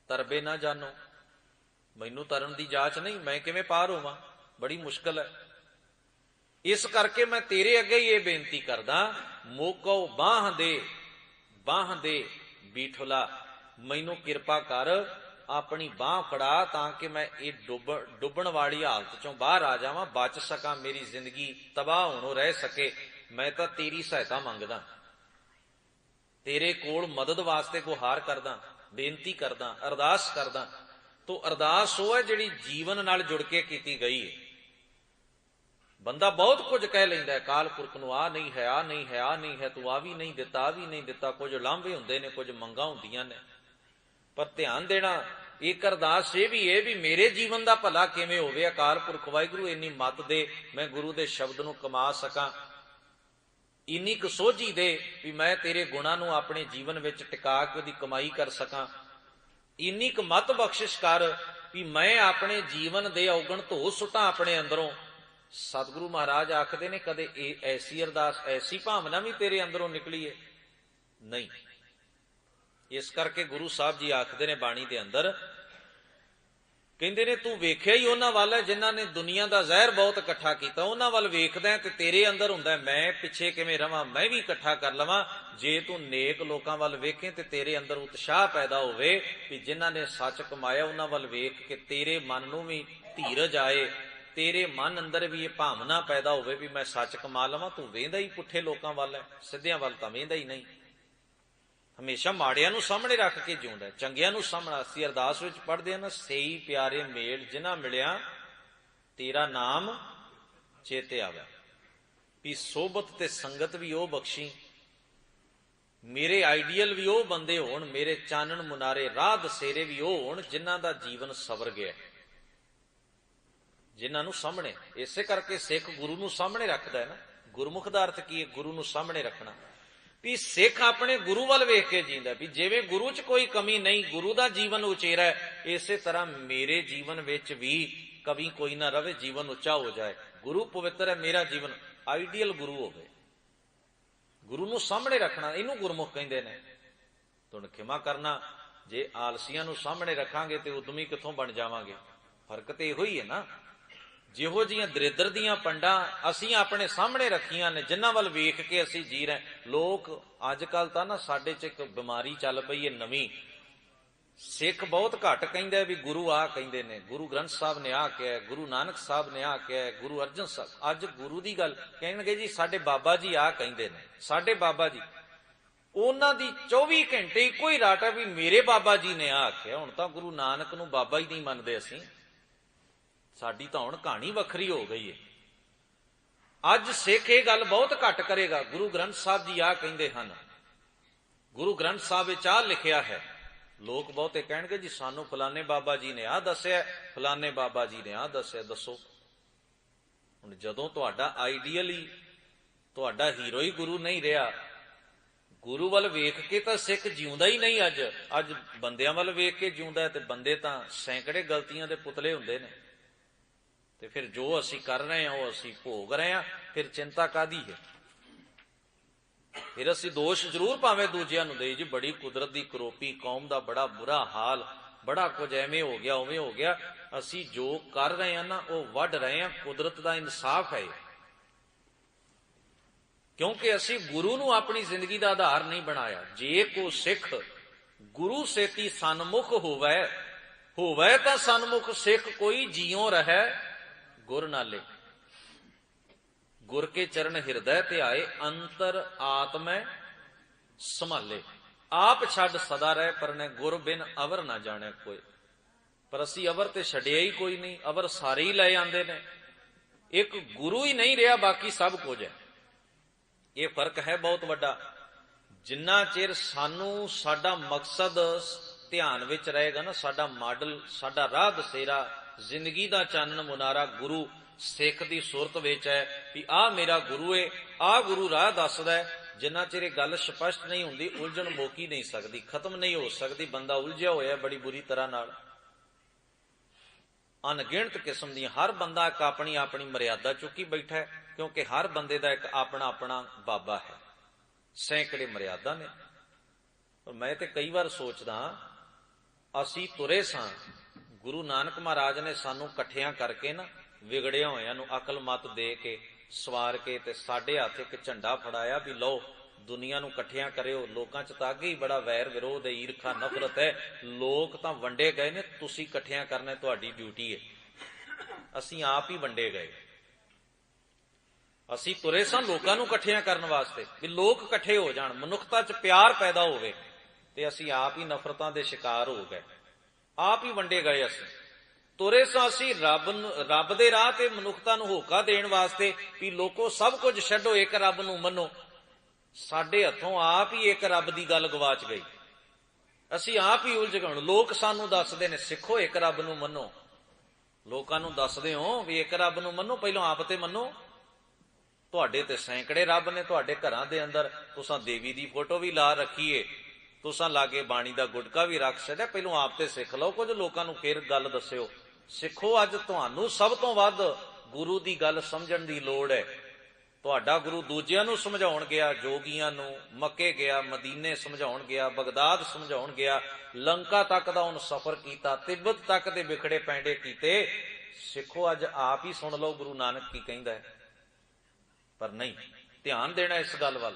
ਤਰਬੇ ਨਾ ਜਾਨੋ, ਮੈਨੂੰ ਤਰਨ ਦੀ ਜਾਚ ਨਹੀਂ, ਮੈਂ ਕਿਵੇਂ ਪਾਰ ਹੋਵਾਂ, ਬੜੀ ਮੁਸ਼ਕਲ ਹੈ। ਇਸ ਕਰਕੇ ਮੈਂ ਤੇਰੇ ਅੱਗੇ ਹੀ ਇਹ ਬੇਨਤੀ ਕਰਦਾ, ਮੋਕੋ ਬਾਹ ਦੇ ਬੀਠਲਾ, ਮੈਨੂੰ ਕਿਰਪਾ ਕਰ, ਆਪਣੀ ਬਾਹ ਫੜਾ ਤਾਂ ਕਿ ਮੈਂ ਇਹ ਡੁੱਬਣ ਵਾਲੀ ਹਾਲਤ ਚੋਂ ਬਾਹਰ ਆ ਜਾਵਾਂ, ਬਚ ਸਕਾਂ, ਮੇਰੀ ਜ਼ਿੰਦਗੀ ਤਬਾਹ ਹੋਣੋਂ ਰਹਿ ਸਕੇ। ਮੈਂ ਤਾਂ ਤੇਰੀ ਸਹਾਇਤਾ ਮੰਗਦਾ, ਤੇਰੇ ਕੋਲ ਮਦਦ ਵਾਸਤੇ ਗੁਹਾਰ ਕਰਦਾ, ਬੇਨਤੀ ਕਰਦਾ, ਅਰਦਾਸ ਕਰਦਾ। ਤੋ ਅਰਦਾਸ ਉਹ ਹੈ ਜਿਹੜੀ ਜੀਵਨ ਨਾਲ ਜੁੜ ਕੇ ਕੀਤੀ ਗਈ ਹੈ। ਬੰਦਾ ਬਹੁਤ ਕੁਝ ਕਹਿ ਲੈਂਦਾ ਹੈ ਅਕਾਲ ਪੁਰਖ ਨੂੰ, ਆ ਨਹੀਂ ਹੈ, ਆ ਨਹੀਂ ਹੈ, ਆ ਨਹੀਂ ਹੈ, ਤੂੰ ਆ ਵੀ ਨਹੀਂ ਦਿੱਤਾ, ਆ ਵੀ ਨਹੀਂ ਦਿੱਤਾ। ਕੁਝ ਲਾਂਭੇ ਹੁੰਦੇ ਨੇ, ਕੁਝ ਮੰਗਾਂ ਹੁੰਦੀਆਂ ਨੇ, ਪਰ ਧਿਆਨ ਦੇਣਾ ਇੱਕ ਅਰਦਾਸ ਇਹ ਵੀ ਹੈ ਵੀ ਮੇਰੇ ਜੀਵਨ ਦਾ ਭਲਾ ਕਿਵੇਂ ਹੋਵੇ। ਅਕਾਲ ਪੁਰਖ ਵਾਹਿਗੁਰੂ ਇੰਨੀ ਮੱਤ ਦੇ, ਮੈਂ ਗੁਰੂ ਦੇ ਸ਼ਬਦ ਨੂੰ ਕਮਾ ਸਕਾਂ, ਇੰਨੀ ਕੁ ਸੋਝੀ ਦੇ ਵੀ ਮੈਂ ਤੇਰੇ ਗੁਣਾਂ ਨੂੰ ਆਪਣੇ ਜੀਵਨ ਵਿੱਚ ਟਿਕਾ ਕੇ ਉਹਦੀ ਕਮਾਈ ਕਰ ਸਕਾਂ। ਇੰਨੀ ਕੁ ਮੱਤ ਬਖਸ਼ਿਸ਼ ਕਰ ਵੀ ਮੈਂ ਆਪਣੇ ਜੀਵਨ ਦੇ ਔਗਣ ਧੋ ਸੁੱਟਾਂ ਆਪਣੇ ਅੰਦਰੋਂ। ਸਤਿਗੁਰੂ ਮਹਾਰਾਜ ਆਖਦੇ ਨੇ ਕਦੇ ਐਸੀ ਅਰਦਾਸ, ਐਸੀ ਭਾਵਨਾ ਵੀ ਤੇਰੇ ਅੰਦਰੋਂ ਨਿਕਲੀ ਹੈ? ਨਹੀਂ। ਇਸ ਕਰਕੇ ਗੁਰੂ ਸਾਹਿਬ ਜੀ ਆਖਦੇ ਨੇ ਬਾਣੀ ਦੇ ਅੰਦਰ, ਕਹਿੰਦੇ ਨੇ ਤੂੰ ਵੇਖਿਆ ਹੀ ਉਹਨਾਂ ਵੱਲ ਹੈ ਜਿਨ੍ਹਾਂ ਨੇ ਦੁਨੀਆ ਦਾ ਜ਼ਹਿਰ ਬਹੁਤ ਇਕੱਠਾ ਕੀਤਾ, ਉਹਨਾਂ ਵੱਲ ਵੇਖਦਾ ਤੇ ਤੇਰੇ ਅੰਦਰ ਹੁੰਦਾ ਮੈਂ ਪਿੱਛੇ ਕਿਵੇਂ ਰਵਾਂ, ਮੈਂ ਵੀ ਇਕੱਠਾ ਕਰ ਲਵਾਂ। ਜੇ ਤੂੰ ਨੇਕ ਲੋਕਾਂ ਵੱਲ ਵੇਖੇ ਤੇ ਤੇਰੇ ਅੰਦਰ ਉਤਸ਼ਾਹ ਪੈਦਾ ਹੋਵੇ ਵੀ ਜਿਨ੍ਹਾਂ ਨੇ ਸੱਚ ਕਮਾਇਆ, ਉਹਨਾਂ ਵੱਲ ਵੇਖ ਕੇ ਤੇਰੇ ਮਨ ਨੂੰ ਵੀ ਧੀਰਜ ਆਏ, ਤੇਰੇ ਮਨ ਅੰਦਰ ਵੀ ਇਹ ਭਾਵਨਾ ਪੈਦਾ ਹੋਵੇ ਵੀ ਮੈਂ ਸੱਚ ਕਮਾ ਲਵਾਂ। ਤੂੰ ਵੇਂਦਾ ਹੀ ਪੁੱਠੇ ਲੋਕਾਂ ਵੱਲ ਹੈ, ਸਿੱਧਿਆਂ ਵੱਲ ਤਾਂ ਵੇਂਦਾ ਹੀ ਨਹੀਂ। ਹਮੇਸ਼ਾ ਮਾੜਿਆਂ ਨੂੰ ਸਾਹਮਣੇ ਰੱਖ ਕੇ ਜਿਉਂਦਾ, ਚੰਗਿਆਂ ਨੂੰ ਸਾਹਮਣਾ। ਅਸੀਂ ਅਰਦਾਸ ਵਿੱਚ ਪੜ੍ਹਦੇ ਹਾਂ ਨਾ, ਸਹੀ ਪਿਆਰੇ ਮੇਲ ਜਿਨ੍ਹਾਂ ਮਿਲਿਆ ਤੇਰਾ ਨਾਮ ਚੇਤੇ ਆਵੇ, ਵੀ ਸੋਬਤ ਤੇ ਸੰਗਤ ਵੀ ਉਹ ਬਖਸ਼ੀ ਮੇਰੇ ਆਈਡੀਅਲ ਵੀ ਉਹ ਬੰਦੇ ਹੋਣ, ਮੇਰੇ ਚਾਨਣ ਮੁਨਾਰੇ ਰਾਹ ਦਸੇਰੇ ਵੀ ਉਹ ਹੋਣ ਜਿਨ੍ਹਾਂ ਦਾ ਜੀਵਨ ਸਵਰ ਗਿਆ, ਜਿਨ੍ਹਾਂ ਨੂੰ ਸਾਹਮਣੇ। ਇਸੇ ਕਰਕੇ ਸਿੱਖ ਗੁਰੂ ਨੂੰ ਸਾਹਮਣੇ ਰੱਖਦਾ ਹੈ ਨਾ। ਗੁਰਮੁਖ ਦਾ ਅਰਥ ਕੀ ਹੈ? ਗੁਰੂ ਨੂੰ ਸਾਹਮਣੇ ਰੱਖਣਾ। ਵੀ ਸਿੱਖ ਆਪਣੇ ਗੁਰੂ ਵੱਲ ਵੇਖ ਕੇ ਜੀਂਦਾ, ਵੀ ਜਿਵੇਂ ਗੁਰੂ 'ਚ ਕੋਈ ਕਮੀ ਨਹੀਂ, ਗੁਰੂ ਦਾ ਜੀਵਨ ਉਚੇਰਾ ਹੈ, ਇਸੇ ਤਰ੍ਹਾਂ ਮੇਰੇ ਜੀਵਨ ਵਿੱਚ ਵੀ ਕਮੀ ਕੋਈ ਨਾ ਰਵੇ, ਜੀਵਨ ਉੱਚਾ ਹੋ ਜਾਏ। ਗੁਰੂ ਪਵਿੱਤਰ ਹੈ, ਮੇਰਾ ਜੀਵਨ ਆਈਡੀਅਲ ਗੁਰੂ ਹੋਵੇ। ਗੁਰੂ ਨੂੰ ਸਾਹਮਣੇ ਰੱਖਣਾ, ਇਹਨੂੰ ਗੁਰਮੁਖ ਕਹਿੰਦੇ ਨੇ। ਤੁਹਾਨੂੰ ਖਿਮਾ ਕਰਨਾ, ਜੇ ਆਲਸੀਆਂ ਨੂੰ ਸਾਹਮਣੇ ਰੱਖਾਂਗੇ ਤੇ ਉਦਮੀ ਕਿੱਥੋਂ ਬਣ ਜਾਵਾਂਗੇ? ਫਰਕ ਤੇ ਇਹੋ ਹੀ ਹੈ ਨਾ। ਜਿਹੋ ਜਿਹੀਆਂ ਦਰਿੱਦਰ ਦੀਆਂ ਪੰਡਾਂ ਅਸੀਂ ਆਪਣੇ ਸਾਹਮਣੇ ਰੱਖੀਆਂ ਨੇ, ਜਿਨ੍ਹਾਂ ਵੱਲ ਵੇਖ ਕੇ ਅਸੀਂ ਜੀ ਰਹੇ। ਲੋਕ ਅੱਜ ਕੱਲ ਤਾਂ ਨਾ ਸਾਡੇ 'ਚ ਇੱਕ ਬਿਮਾਰੀ ਚੱਲ ਪਈ ਹੈ ਨਵੀਂ। ਸਿੱਖ ਬਹੁਤ ਘੱਟ ਕਹਿੰਦਾ ਵੀ ਗੁਰੂ ਆ ਕਹਿੰਦੇ ਨੇ, ਗੁਰੂ ਗ੍ਰੰਥ ਸਾਹਿਬ ਨੇ ਆ ਕਿਹਾ, ਗੁਰੂ ਨਾਨਕ ਸਾਹਿਬ ਨੇ ਆ ਕਿਹਾ, ਗੁਰੂ ਅਰਜਨ ਸਾਹਿਬ। ਅੱਜ ਗੁਰੂ ਦੀ ਗੱਲ ਕਹਿਣਗੇ ਜੀ ਸਾਡੇ ਬਾਬਾ ਜੀ ਆ ਕਹਿੰਦੇ ਨੇ, ਸਾਡੇ ਬਾਬਾ ਜੀ। ਉਹਨਾਂ ਦੀ 24 ਘੰਟੇ ਇੱਕੋ ਹੀ ਰਾਟ ਹੈ ਵੀ ਮੇਰੇ ਬਾਬਾ ਜੀ ਨੇ ਆ ਆਖਿਆ। ਹੁਣ ਤਾਂ ਗੁਰੂ ਨਾਨਕ ਨੂੰ ਬਾਬਾ ਹੀ ਨਹੀਂ ਮੰਨਦੇ ਅਸੀਂ। ਸਾਡੀ ਤਾਂ ਹੁਣ ਕਹਾਣੀ ਵੱਖਰੀ ਹੋ ਗਈ ਹੈ। ਅੱਜ ਸਿੱਖ ਇਹ ਗੱਲ ਬਹੁਤ ਘੱਟ ਕਰੇਗਾ, ਗੁਰੂ ਗ੍ਰੰਥ ਸਾਹਿਬ ਜੀ ਆ ਕਹਿੰਦੇ ਹਨ, ਗੁਰੂ ਗ੍ਰੰਥ ਸਾਹਿਬ ਵਿੱਚ ਆ ਲਿਖਿਆ ਹੈ। ਲੋਕ ਬਹੁਤੇ ਕਹਿਣਗੇ ਜੀ ਸਾਨੂੰ ਫਲਾਣੇ ਬਾਬਾ ਜੀ ਨੇ ਆ ਦੱਸਿਆ, ਫਲਾਣੇ ਬਾਬਾ ਜੀ ਨੇ ਆ ਦੱਸਿਆ। ਦੱਸੋ ਹੁਣ, ਜਦੋਂ ਤੁਹਾਡਾ ਆਈਡੀਅਲ ਹੀ, ਤੁਹਾਡਾ ਹੀਰੋ ਹੀ ਗੁਰੂ ਨਹੀਂ ਰਿਹਾ, ਗੁਰੂ ਵੱਲ ਵੇਖ ਕੇ ਤਾਂ ਸਿੱਖ ਜਿਉਂਦਾ ਹੀ ਨਹੀਂ। ਅੱਜ ਬੰਦਿਆਂ ਵੱਲ ਵੇਖ ਕੇ ਜਿਉਂਦਾ ਹੈ, ਤੇ ਬੰਦੇ ਤਾਂ ਸੈਂਕੜੇ ਗਲਤੀਆਂ ਦੇ ਪੁਤਲੇ ਹੁੰਦੇ ਨੇ। ਤੇ ਫਿਰ ਜੋ ਅਸੀਂ ਕਰ ਰਹੇ ਹਾਂ ਉਹ ਅਸੀਂ ਭੋਗ ਰਹੇ ਹਾਂ, ਫਿਰ ਚਿੰਤਾ ਕਾਹਦੀ ਹੈ? ਫਿਰ ਅਸੀਂ ਦੋਸ਼ ਜ਼ਰੂਰ ਭਾਵੇਂ ਦੂਜਿਆਂ ਨੂੰ ਦੇਈ ਜੀ ਬੜੀ ਕੁਦਰਤ ਦੀ ਕਰੋਪੀ, ਕੌਮ ਦਾ ਬੜਾ ਬੁਰਾ ਹਾਲ, ਬੜਾ ਕੁਝ ਐਵੇਂ ਹੋ ਗਿਆ, ਉਵੇਂ ਹੋ ਗਿਆ। ਅਸੀਂ ਜੋ ਕਰ ਰਹੇ ਹਾਂ ਨਾ ਉਹ ਵੱਢ ਰਹੇ ਹਾਂ, ਕੁਦਰਤ ਦਾ ਇਨਸਾਫ ਹੈ। ਕਿਉਂਕਿ ਅਸੀਂ ਗੁਰੂ ਨੂੰ ਆਪਣੀ ਜ਼ਿੰਦਗੀ ਦਾ ਆਧਾਰ ਨਹੀਂ ਬਣਾਇਆ। ਜੇ ਕੋ ਸਿੱਖ ਗੁਰੂ ਸੇਤੀ ਸਨਮੁਖ ਹੋਵੇ ਤਾਂ ਸਨਮੁਖ ਸਿੱਖ ਕੋਈ ਜਿਉ ਰਹਿ ਗੁਰ ਨਾਲੇ। ਗੁਰ ਕੇ ਚਰਨ ਹਿਰਦੈ ਧਿਆਏ, ਅੰਤਰ ਆਤਮੈ ਸੰਭਾਲੇ। ਆਪ ਛੱਡ ਸਦਾ ਰਹਿ ਪਰਨੇ, ਗੁਰ ਬਿਨ ਅਵਰ ਨਾ ਜਾਣੇ ਕੋਈ। ਪਰ ਅਸੀਂ ਅਵਰ ਤੇ ਛੱਡਿਆ ਹੀ ਕੋਈ ਨਹੀਂ, ਅਵਰ ਸਾਰੇ ਹੀ ਲੈ ਆਂਦੇ ਨੇ। ਇੱਕ ਗੁਰੂ ਹੀ ਨਹੀਂ ਰਿਹਾ, ਬਾਕੀ ਸਭ ਕੁਝ ਹੈ। ਇਹ ਫਰਕ ਹੈ ਬਹੁਤ ਵੱਡਾ। ਜਿੰਨਾ ਚਿਰ ਸਾਨੂੰ ਸਾਡਾ ਮਕਸਦ ਧਿਆਨ ਵਿੱਚ ਰਹੇਗਾ ਨਾ, ਸਾਡਾ ਮਾਡਲ, ਸਾਡਾ ਰਾਹ ਦਸੇਰਾ, ਜ਼ਿੰਦਗੀ ਦਾ ਚਾਨਣ ਮੁਨਾਰਾ ਗੁਰੂ ਸਿੱਖ ਦੀ ਸੁਰਤ ਵਿੱਚ ਹੈ ਵੀ ਆਹ ਮੇਰਾ ਗੁਰੂ ਹੈ, ਆਹ ਗੁਰੂ ਰਾਹ ਦੱਸਦਾ। ਜਿੰਨਾ ਚਿਰ ਇਹ ਗੱਲ ਸਪਸ਼ਟ ਨਹੀਂ ਹੁੰਦੀ, ਉਲਝਣ ਮੋਕੀ ਨਹੀਂ ਸਕਦੀ, ਖਤਮ ਨਹੀਂ ਹੋ ਸਕਦੀ। ਬੰਦਾ ਉਲਝਿਆ ਹੋਇਆ ਬੜੀ ਬੁਰੀ ਤਰ੍ਹਾਂ ਨਾਲ। ਅਣਗਿਣਤ ਕਿਸਮ ਦੀਆਂ, ਹਰ ਬੰਦਾ ਇੱਕ ਆਪਣੀ ਆਪਣੀ ਮਰਿਆਦਾ ਚੁੱਕੀ ਬੈਠਾ ਹੈ, ਕਿਉਂਕਿ ਹਰ ਬੰਦੇ ਦਾ ਇੱਕ ਆਪਣਾ ਆਪਣਾ ਬਾਬਾ ਹੈ। ਸੈਂਕੜੇ ਮਰਿਆਦਾ ਨੇ। ਪਰ ਮੈਂ ਤੇ ਕਈ ਵਾਰ ਸੋਚਦਾ, ਅਸੀਂ ਤੁਰੇ ਸਾਂ, ਗੁਰੂ ਨਾਨਕ ਮਹਾਰਾਜ ਨੇ ਸਾਨੂੰ ਇਕੱਠਿਆਂ ਕਰਕੇ ਨਾ, ਵਿਗੜਿਆ ਹੋਇਆਂ ਨੂੰ ਅਕਲ ਮਤ ਦੇ ਕੇ, ਸਵਾਰ ਕੇ, ਤੇ ਸਾਡੇ ਹੱਥ ਇੱਕ ਝੰਡਾ ਫੜਾਇਆ ਵੀ ਲਓ ਦੁਨੀਆ ਨੂੰ ਇਕੱਠਿਆਂ ਕਰਿਓ। ਲੋਕਾਂ 'ਚ ਤਾਂ ਅੱਗੇ ਹੀ ਬੜਾ ਵੈਰ ਵਿਰੋਧ ਹੈ, ਈਰਖਾ ਨਫ਼ਰਤ ਹੈ। ਲੋਕ ਤਾਂ ਵੰਡੇ ਗਏ ਨੇ, ਤੁਸੀਂ ਇਕੱਠਿਆਂ ਕਰਨਾ ਤੁਹਾਡੀ ਡਿਊਟੀ ਹੈ। ਅਸੀਂ ਆਪ ਹੀ ਵੰਡੇ ਗਏ। ਅਸੀਂ ਤੁਰੇ ਸਾਂ ਲੋਕਾਂ ਨੂੰ ਇਕੱਠਿਆਂ ਕਰਨ ਵਾਸਤੇ ਵੀ ਲੋਕ ਇਕੱਠੇ ਹੋ ਜਾਣ, ਮਨੁੱਖਤਾ 'ਚ ਪਿਆਰ ਪੈਦਾ ਹੋਵੇ, ਤੇ ਅਸੀਂ ਆਪ ਹੀ ਨਫ਼ਰਤਾਂ ਦੇ ਸ਼ਿਕਾਰ ਹੋ ਗਏ, ਆਪ ਹੀ ਵੰਡੇ ਗਏ। ਅਸੀਂ ਤੁਰੇ ਸਾਂ ਅਸੀਂ ਰੱਬ ਦੇ ਰਾਹ ਤੇ ਮਨੁੱਖਤਾ ਨੂੰ ਹੋਕਾ ਦੇਣ ਵਾਸਤੇ ਵੀ ਲੋਕੋ ਸਭ ਕੁਝ ਛੱਡੋ, ਇੱਕ ਰੱਬ ਨੂੰ ਮੰਨੋ। ਸਾਡੇ ਹੱਥੋਂ ਆਪ ਹੀ ਇੱਕ ਰੱਬ ਦੀ ਗੱਲ ਗਵਾਚ ਗਈ। ਅਸੀਂ ਆਪ ਹੀ ਉਲਝ ਗਏ। ਲੋਕ ਸਾਨੂੰ ਦੱਸਦੇ ਨੇ ਸਿੱਖੋ ਇੱਕ ਰੱਬ ਨੂੰ ਮੰਨੋ। ਲੋਕਾਂ ਨੂੰ ਦੱਸਦੇ ਹੋ ਵੀ ਇੱਕ ਰੱਬ ਨੂੰ ਮੰਨੋ, ਪਹਿਲਾਂ ਆਪ ਤੇ ਮੰਨੋ। ਤੁਹਾਡੇ ਤੇ ਸੈਂਕੜੇ ਰੱਬ ਨੇ ਤੁਹਾਡੇ ਘਰਾਂ ਦੇ ਅੰਦਰ। ਤੁਸਾਂ ਦੇਵੀ ਦੀ ਫੋਟੋ ਵੀ ਲਾ ਰੱਖੀਏ, ਤੁਸਾਂ ਲਾਗੇ ਬਾਣੀ ਦਾ ਗੁਟਕਾ ਵੀ ਰੱਖ ਛੱਡਿਆ। ਪਹਿਲਾਂ ਆਪ ਤੇ ਸਿੱਖ ਲਓ ਕੁਝ, ਲੋਕਾਂ ਨੂੰ ਫਿਰ ਗੱਲ ਦੱਸਿਓ। ਸਿੱਖੋ, ਅੱਜ ਤੁਹਾਨੂੰ ਸਭ ਤੋਂ ਵੱਧ ਗੁਰੂ ਦੀ ਗੱਲ ਸਮਝਣ ਦੀ ਲੋੜ ਹੈ। ਤੁਹਾਡਾ ਗੁਰੂ ਦੂਜਿਆਂ ਨੂੰ ਸਮਝਾਉਣ ਗਿਆ, ਜੋਗੀਆਂ ਨੂੰ, ਮੱਕੇ ਗਿਆ, ਮਦੀਨੇ ਸਮਝਾਉਣ ਗਿਆ, ਬਗਦਾਦ ਸਮਝਾਉਣ ਗਿਆ, ਲੰਕਾ ਤੱਕ ਦਾ ਉਹਨ ਸਫ਼ਰ ਕੀਤਾ, ਤਿੱਬਤ ਤੱਕ ਦੇ ਵਿਖੜੇ ਪੈਂਡੇ ਕੀਤੇ। ਸਿੱਖੋ, ਅੱਜ ਆਪ ਹੀ ਸੁਣ ਲਓ ਗੁਰੂ ਨਾਨਕ ਕੀ ਕਹਿੰਦਾ ਹੈ। ਪਰ ਨਹੀਂ ਧਿਆਨ ਦੇਣਾ ਇਸ ਗੱਲ ਵੱਲ।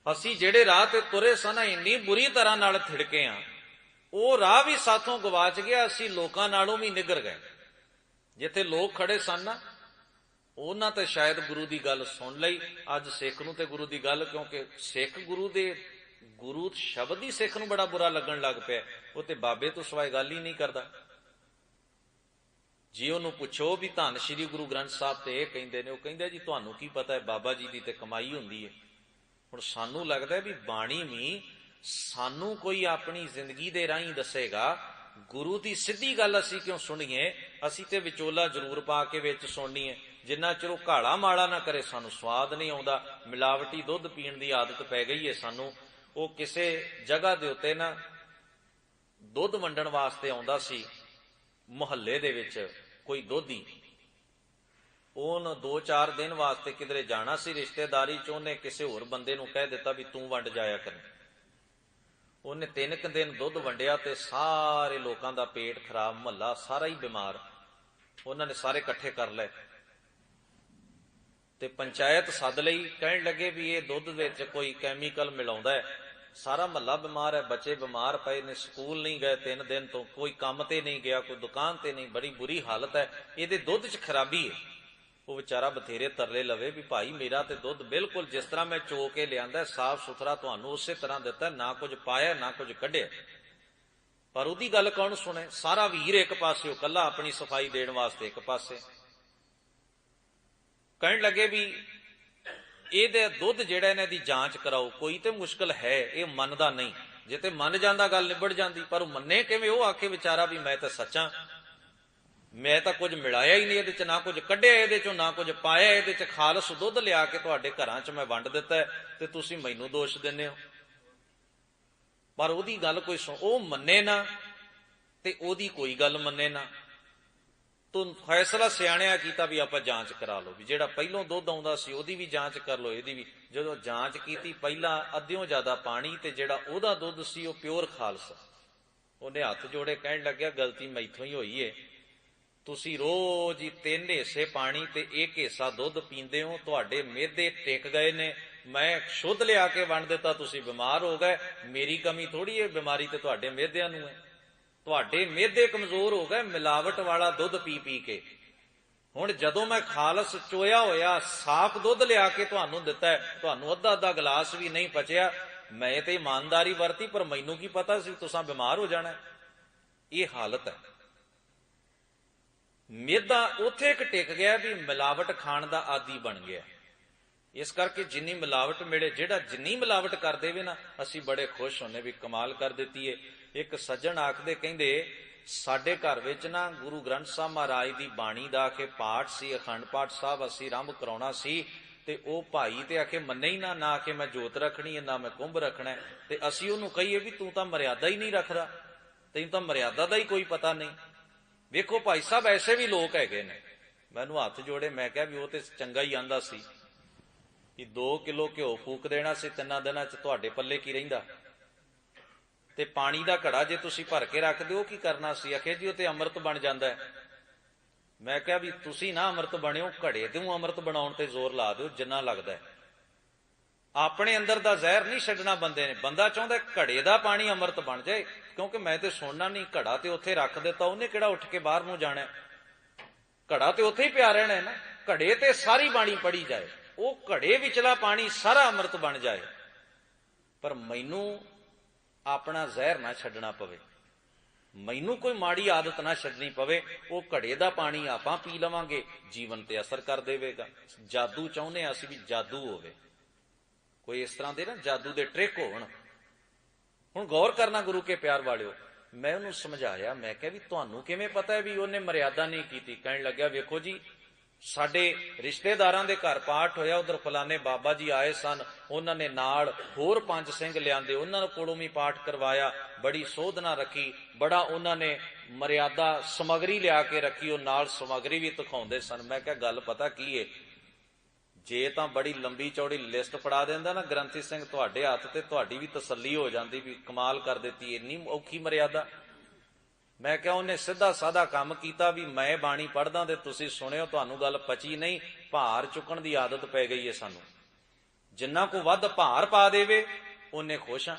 ਅਸੀਂ ਜਿਹੜੇ ਰਾਹ ਤੇ ਤੁਰੇ ਸਨ, ਇੰਨੀ ਬੁਰੀ ਤਰ੍ਹਾਂ ਨਾਲ ਥਿੜਕੇ ਆ, ਉਹ ਰਾਹ ਵੀ ਸਾਥੋਂ ਗਵਾਚ ਗਿਆ। ਅਸੀਂ ਲੋਕਾਂ ਨਾਲੋਂ ਵੀ ਨਿੱਗਰ ਗਏ। ਜਿੱਥੇ ਲੋਕ ਖੜੇ ਸਨ ਨਾ, ਉਹਨਾਂ ਤੇ ਸ਼ਾਇਦ ਗੁਰੂ ਦੀ ਗੱਲ ਸੁਣ ਲਈ। ਅੱਜ ਸਿੱਖ ਨੂੰ ਤੇ ਗੁਰੂ ਦੀ ਗੱਲ, ਕਿਉਂਕਿ ਸਿੱਖ ਗੁਰੂ ਸ਼ਬਦ ਹੀ ਸਿੱਖ ਨੂੰ ਬੜਾ ਬੁਰਾ ਲੱਗਣ ਲੱਗ ਪਿਆ। ਉਹ ਤੇ ਬਾਬੇ ਤੋਂ ਸਿਵਾਏ ਗੱਲ ਹੀ ਨਹੀਂ ਕਰਦਾ। ਜੇ ਉਹਨੂੰ ਪੁੱਛੋ ਵੀ ਧੰਨ ਸ਼੍ਰੀ ਗੁਰੂ ਗ੍ਰੰਥ ਸਾਹਿਬ ਤੇ ਇਹ ਕਹਿੰਦੇ ਨੇ, ਉਹ ਕਹਿੰਦੇ ਜੀ ਤੁਹਾਨੂੰ ਕੀ ਪਤਾ ਹੈ, ਬਾਬਾ ਜੀ ਦੀ ਤੇ ਕਮਾਈ ਹੁੰਦੀ ਹੈ। ਹੁਣ ਸਾਨੂੰ ਲੱਗਦਾ ਵੀ ਬਾਣੀ ਵੀ ਸਾਨੂੰ ਕੋਈ ਆਪਣੀ ਜ਼ਿੰਦਗੀ ਦੇ ਰਾਹੀਂ ਦੱਸੇਗਾ, ਗੁਰੂ ਦੀ ਸਿੱਧੀ ਗੱਲ ਅਸੀਂ ਕਿਉਂ ਸੁਣੀਏ? ਅਸੀਂ ਤੇ ਵਿਚੋਲਾ ਜ਼ਰੂਰ ਪਾ ਕੇ ਵਿੱਚ ਸੁਣਨੀ ਹੈ। ਜਿੰਨਾ ਚਿਰ ਉਹ ਘਾਲਾ ਮਾਲਾ ਨਾ ਕਰੇ ਸਾਨੂੰ ਸਵਾਦ ਨਹੀਂ ਆਉਂਦਾ। ਮਿਲਾਵਟੀ ਦੁੱਧ ਪੀਣ ਦੀ ਆਦਤ ਪੈ ਗਈ ਹੈ ਸਾਨੂੰ। ਉਹ ਕਿਸੇ ਜਗ੍ਹਾ ਦੇ ਉੱਤੇ ਨਾ ਦੁੱਧ ਵੰਡਣ ਵਾਸਤੇ ਆਉਂਦਾ ਸੀ, ਮੁਹੱਲੇ ਦੇ ਵਿੱਚ ਕੋਈ ਦੋਧੀ। ਉਹਨ 2-4 ਦਿਨ ਵਾਸਤੇ ਕਿਧਰੇ ਜਾਣਾ ਸੀ ਰਿਸ਼ਤੇਦਾਰੀ ਚ, ਉਹਨੇ ਕਿਸੇ ਹੋਰ ਬੰਦੇ ਨੂੰ ਕਹਿ ਦਿੱਤਾ ਵੀ ਤੂੰ ਵੰਡ ਜਾਇਆ ਕਰ। ਉਹਨੇ 3 ਦਿਨ ਦੁੱਧ ਵੰਡਿਆ ਤੇ ਸਾਰੇ ਲੋਕਾਂ ਦਾ ਪੇਟ ਖਰਾਬ, ਮਹੱਲਾ ਸਾਰਾ ਹੀ ਬਿਮਾਰ। ਉਹਨਾਂ ਨੇ ਸਾਰੇ ਇਕੱਠੇ ਕਰ ਲਏ ਤੇ ਪੰਚਾਇਤ ਸੱਦ ਲਈ। ਕਹਿਣ ਲੱਗੇ ਵੀ ਇਹ ਦੁੱਧ ਵਿੱਚ ਕੋਈ ਕੈਮੀਕਲ ਮਿਲਾਉਂਦਾ ਹੈ, ਸਾਰਾ ਮਹੱਲਾ ਬਿਮਾਰ ਹੈ, ਬੱਚੇ ਬਿਮਾਰ ਪਏ ਨੇ, ਸਕੂਲ ਨਹੀਂ ਗਏ 3 ਦਿਨ ਤੋਂ, ਕੋਈ ਕੰਮ ਤੇ ਨਹੀਂ ਗਿਆ, ਕੋਈ ਦੁਕਾਨ ਤੇ ਨਹੀਂ, ਬੜੀ ਬੁਰੀ ਹਾਲਤ ਹੈ, ਇਹਦੇ ਦੁੱਧ 'ਚ ਖਰਾਬੀ ਹੈ। ਉਹ ਵਿਚਾਰਾ ਬਥੇਰੇ ਤਰਲੇ ਲਵੇ ਵੀ ਭਾਈ ਮੇਰਾ ਤੇ ਦੁੱਧ ਬਿਲਕੁਲ ਜਿਸ ਤਰ੍ਹਾਂ ਮੈਂ ਚੋ ਕੇ ਲਿਆਂਦਾ, ਸਾਫ਼ ਸੁਥਰਾ ਤੁਹਾਨੂੰ ਉਸੇ ਤਰ੍ਹਾਂ ਦਿੱਤਾ, ਨਾ ਕੁਝ ਪਾਇਆ ਨਾ ਕੁਝ ਕੱਢਿਆ। ਪਰ ਉਹਦੀ ਗੱਲ ਕੌਣ ਸੁਣੇ? ਸਾਰਾ ਵੀਰ ਇੱਕ ਪਾਸੇ, ਉਹ ਕੱਲਾ ਆਪਣੀ ਸਫਾਈ ਦੇਣ ਵਾਸਤੇ ਇੱਕ ਪਾਸੇ। ਕਹਿਣ ਲੱਗੇ ਵੀ ਇਹਦੇ ਦੁੱਧ ਜਿਹੜਾ ਇਹਨਾਂ ਦੀ ਜਾਂਚ ਕਰਾਓ। ਕੋਈ ਤੇ ਮੁਸ਼ਕਲ ਹੈ, ਇਹ ਮੰਨਦਾ ਨਹੀਂ। ਜੇ ਤੇ ਮੰਨ ਜਾਂਦਾ ਗੱਲ ਨਿਬੜ ਜਾਂਦੀ, ਪਰ ਉਹ ਮੰਨੇ ਕਿਵੇਂ? ਉਹ ਆਖੇ ਵਿਚਾਰਾ ਵੀ ਮੈਂ ਤਾਂ ਸੱਚਾ, ਮੈਂ ਤਾਂ ਕੁਝ ਮਿਲਾਇਆ ਹੀ ਨਹੀਂ ਇਹਦੇ ਚ, ਨਾ ਕੁਝ ਕੱਢਿਆ ਇਹਦੇ ਚੋਂ, ਨਾ ਕੁਝ ਪਾਇਆ ਇਹਦੇ ਚ, ਖਾਲਸ ਦੁੱਧ ਲਿਆ ਕੇ ਤੁਹਾਡੇ ਘਰਾਂ ਚ ਮੈਂ ਵੰਡ ਦਿੱਤਾ ਤੇ ਤੁਸੀਂ ਮੈਨੂੰ ਦੋਸ਼ ਦਿੰਦੇ ਹੋ। ਪਰ ਉਹਦੀ ਗੱਲ ਕੋਈ ਉਹ ਮੰਨੇ ਨਾ ਤੇ ਉਹਦੀ ਕੋਈ ਗੱਲ ਮੰਨੇ ਨਾ। ਤੂੰ ਫੈਸਲਾ ਸਿਆਣਿਆ ਕੀਤਾ ਵੀ ਆਪਾਂ ਜਾਂਚ ਕਰਾ ਲਓ, ਵੀ ਜਿਹੜਾ ਪਹਿਲੋਂ ਦੁੱਧ ਆਉਂਦਾ ਸੀ ਉਹਦੀ ਵੀ ਜਾਂਚ ਕਰ ਲਓ, ਇਹਦੀ ਵੀ। ਜਦੋਂ ਜਾਂਚ ਕੀਤੀ, ਪਹਿਲਾਂ ਅੱਧਿਓਂ ਜ਼ਿਆਦਾ ਪਾਣੀ ਤੇ ਜਿਹੜਾ ਉਹਦਾ ਦੁੱਧ ਸੀ ਉਹ ਪਿਓਰ ਖਾਲਸਾ। ਉਹਨੇ ਹੱਥ ਜੋੜੇ, ਕਹਿਣ ਲੱਗਿਆ ਗਲਤੀ ਮੈਥੋਂ ਹੀ ਹੋਈ ਏ। ਤੁਸੀਂ ਰੋਜ਼ ਹੀ 3 ਹਿੱਸੇ ਪਾਣੀ ਤੇ 1 ਹਿੱਸਾ ਦੁੱਧ ਪੀਂਦੇ ਹੋ, ਤੁਹਾਡੇ ਮਿਹਦੇ ਟਿਕ ਗਏ ਨੇ, ਮੈਂ ਸ਼ੁੱਧ ਲਿਆ ਕੇ ਵੰਡ ਦਿੱਤਾ, ਤੁਸੀਂ ਬਿਮਾਰ ਹੋ ਗਏ। ਮੇਰੀ ਕਮੀ ਥੋੜੀ ਹੈ, ਬਿਮਾਰੀ ਤੇ ਤੁਹਾਡੇ ਮਿਹਦਿਆਂ ਨੂੰ ਹੈ। ਤੁਹਾਡੇ ਮਿਹਦੇ ਕਮਜ਼ੋਰ ਹੋ ਗਏ ਮਿਲਾਵਟ ਵਾਲਾ ਦੁੱਧ ਪੀ ਪੀ ਕੇ। ਹੁਣ ਜਦੋਂ ਮੈਂ ਖਾਲਸ ਚੋਇਆ ਹੋਇਆ ਸਾਫ਼ ਦੁੱਧ ਲਿਆ ਕੇ ਤੁਹਾਨੂੰ ਦਿੱਤਾ, ਤੁਹਾਨੂੰ ਅੱਧਾ ਗਲਾਸ ਵੀ ਨਹੀਂ ਪਚਿਆ, ਮੈਂ ਤੇ ਇਮਾਨਦਾਰੀ ਵਰਤੀ, ਪਰ ਮੈਨੂੰ ਕੀ ਪਤਾ ਸੀ ਤੁਸੀਂ ਬਿਮਾਰ ਹੋ ਜਾਣਾ। ਇਹ ਹਾਲਤ ਹੈ। ਮਿਹਦਾ ਉੱਥੇ ਇੱਕ ਟਿਕ ਗਿਆ ਵੀ ਮਿਲਾਵਟ ਖਾਣ ਦਾ ਆਦੀ ਬਣ ਗਿਆ। ਇਸ ਕਰਕੇ ਜਿੰਨੀ ਮਿਲਾਵਟ ਮਿਲੇ, ਜਿਹੜਾ ਜਿੰਨੀ ਮਿਲਾਵਟ ਕਰ ਦੇਵੇ ਨਾ, ਅਸੀਂ ਬੜੇ ਖੁਸ਼ ਹੁੰਨੇ ਵੀ ਕਮਾਲ ਕਰ ਦਿੱਤੀ ਏ। ਇੱਕ ਸੱਜਣ ਆਖਦੇ, ਕਹਿੰਦੇ ਸਾਡੇ ਘਰ ਵਿੱਚ ਨਾ ਗੁਰੂ ਗ੍ਰੰਥ ਸਾਹਿਬ ਮਹਾਰਾਜ ਦੀ ਬਾਣੀ ਦਾ ਆਖੇ ਪਾਠ ਸੀ, ਅਖੰਡ ਪਾਠ ਸਾਹਿਬ ਅਸੀਂ ਆਰੰਭ ਕਰਾਉਣਾ ਸੀ, ਤੇ ਉਹ ਭਾਈ ਤੇ ਆਖੇ ਮੰਨੇ ਹੀ ਨਾ ਆਖੇ ਮੈਂ ਜੋਤ ਰੱਖਣੀ ਹੈ, ਨਾ ਮੈਂ ਕੁੰਭ ਰੱਖਣਾ। ਤੇ ਅਸੀਂ ਉਹਨੂੰ ਕਹੀਏ ਵੀ ਤੂੰ ਤਾਂ ਮਰਿਆਦਾ ਹੀ ਨਹੀਂ ਰੱਖਦਾ, ਤੈਨੂੰ ਤਾਂ ਮਰਿਆਦਾ ਦਾ ਹੀ ਕੋਈ ਪਤਾ ਨਹੀਂ। ਵੇਖੋ ਭਾਈ ਸਾਹਿਬ, ਐਸੇ ਵੀ ਲੋਕ ਹੈਗੇ ਨੇ। ਮੈਨੂੰ ਹੱਥ ਜੋੜੇ, ਮੈਂ ਕਿਹਾ ਵੀ ਉਹ ਤੇ ਚੰਗਾ ਹੀ ਆਂਦਾ ਸੀ ਕਿ 2 ਕਿਲੋ ਘਿਓ ਫੂਕ ਦੇਣਾ ਸੀ 3 ਦਿਨਾਂ ਚ, ਤੁਹਾਡੇ ਪੱਲੇ ਕੀ ਰਹਿੰਦਾ? ਤੇ ਪਾਣੀ ਦਾ ਘੜਾ ਜੇ ਤੁਸੀਂ ਭਰ ਕੇ ਰੱਖ ਦਿਓ ਕੀ ਕਰਨਾ ਸੀ? ਆਖੇ ਜੀ ਉਹ ਤੇ ਅੰਮ੍ਰਿਤ ਬਣ ਜਾਂਦਾ ਹੈ। ਮੈਂ ਕਿਹਾ ਵੀ ਤੁਸੀਂ ਨਾ ਅੰਮ੍ਰਿਤ ਬਣਿਓ, ਘੜੇ ਤੇ ਅੰਮ੍ਰਿਤ ਬਣਾਉਣ ਤੇ ਜ਼ੋਰ ਲਾ ਦਿਓ ਜਿੰਨਾ ਲੱਗਦਾ ਹੈ। ਆਪਣੇ ਅੰਦਰ ਦਾ ਜ਼ਹਿਰ ਨਹੀਂ ਛੱਡਣਾ ਬੰਦੇ ਨੇ। ਬੰਦਾ ਚਾਹੁੰਦਾ ਘੜੇ ਦਾ ਪਾਣੀ ਅੰਮ੍ਰਿਤ ਬਣ ਜਾਏ, ਕਿਉਂਕਿ ਮੈਂ ਤੇ ਸੁਣਨਾ ਨਹੀਂ, ਘੜਾ ਤੇ ਉੱਥੇ ਰੱਖ ਦਿੱਤਾ, ਉਹਨੇ ਕਿਹੜਾ ਉੱਠ ਕੇ ਬਾਹਰ ਨੂੰ ਜਾਣਾ? ਘੜਾ ਤੇ ਉੱਥੇ ਹੀ ਪਿਆ ਰਹਿਣਾ ਨਾ। ਘੜੇ ਤੇ ਸਾਰੀ ਬਾਣੀ ਪੜੀ ਜਾਏ, ਉਹ ਘੜੇ ਵਿਚਲਾ ਪਾਣੀ ਸਾਰਾ ਅੰਮ੍ਰਿਤ ਬਣ ਜਾਏ, ਪਰ ਮੈਨੂੰ ਆਪਣਾ ਜ਼ਹਿਰ ਨਾ ਛੱਡਣਾ ਪਵੇ, ਮੈਨੂੰ ਕੋਈ ਮਾੜੀ ਆਦਤ ਨਾ ਛੱਡਣੀ ਪਵੇ। ਉਹ ਘੜੇ ਦਾ ਪਾਣੀ ਆਪਾਂ ਪੀ ਲਵਾਂਗੇ, ਜੀਵਨ ਤੇ ਅਸਰ ਕਰ ਦੇਵੇਗਾ। ਜਾਦੂ ਚਾਹੁੰਦੇ ਹਾਂ ਅਸੀਂ ਵੀ ਜਾਦੂ ਹੋਵੇ, ਕੋਈ ਇਸ ਤਰ੍ਹਾਂ ਦੇ ਨਾ ਜਾਦੂ ਦੇ ਟ੍ਰਿਕ ਹੋਣ। ਹੁਣ ਗੌਰ ਕਰਨਾ ਗੁਰੂ ਕੇ ਪਿਆਰ ਵਾਲਿਓ, ਮੈਂ ਉਹਨੂੰ ਸਮਝਾਇਆ, ਮੈਂ ਕਿਹਾ ਵੀ ਤੁਹਾਨੂੰ ਕਿਵੇਂ ਪਤਾ ਵੀ ਉਹਨੇ ਮਰਿਆਦਾ ਨਹੀਂ ਕੀਤੀ? ਕਹਿਣ ਲੱਗਿਆ ਵੇਖੋ ਜੀ, ਸਾਡੇ ਰਿਸ਼ਤੇਦਾਰਾਂ ਦੇ ਘਰ ਪਾਠ ਹੋਇਆ, ਉਧਰ ਫਲਾਣੇ ਬਾਬਾ ਜੀ ਆਏ ਸਨ, ਉਹਨਾਂ ਨੇ ਨਾਲ ਹੋਰ 5 ਸਿੰਘ ਲਿਆਂਦੇ, ਉਹਨਾਂ ਕੋਲੋਂ ਵੀ ਪਾਠ ਕਰਵਾਇਆ, ਬੜੀ ਸੋਧਨਾ ਰੱਖੀ, ਬੜਾ ਉਹਨਾਂ ਨੇ ਮਰਿਆਦਾ ਸਮਗਰੀ ਲਿਆ ਕੇ ਰੱਖੀ, ਉਹ ਨਾਲ ਸਮਗਰੀ ਵੀ ਦਿਖਾਉਂਦੇ ਸਨ। ਮੈਂ ਕਿਹਾ ਗੱਲ ਪਤਾ ਕੀ ਏ, ਜੇ ਤਾਂ ਬੜੀ ਲੰਬੀ ਚੌੜੀ ਲਿਸਟ ਫੜਾ ਦਿੰਦਾ ਨਾ ਗ੍ਰੰਥੀ ਸਿੰਘ ਤੁਹਾਡੇ ਹੱਥ, ਤੇ ਤੁਹਾਡੀ ਵੀ ਤਸੱਲੀ ਹੋ ਜਾਂਦੀ ਵੀ ਕਮਾਲ ਕਰ ਦਿੱਤੀ, ਇੰਨੀ ਔਖੀ ਮਰਿਆਦਾ। ਮੈਂ ਕਿਹਾ ਉਹਨੇ ਸਿੱਧਾ ਸਾਦਾ ਕੰਮ ਕੀਤਾ ਵੀ ਮੈਂ ਬਾਣੀ ਪੜ੍ਹਦਾ ਤੇ ਤੁਸੀਂ ਸੁਣਿਓ, ਤੁਹਾਨੂੰ ਗੱਲ ਪਚੀ ਨਹੀਂ, ਭਾਰ ਚੁੱਕਣ ਦੀ ਆਦਤ ਪੈ ਗਈ ਹੈ ਸਾਨੂੰ। ਜਿੰਨਾ ਕੋ ਵੱਧ ਭਾਰ ਪਾ ਦੇਵੇ ਉਹਨੇ ਖੁਸ਼ ਆ,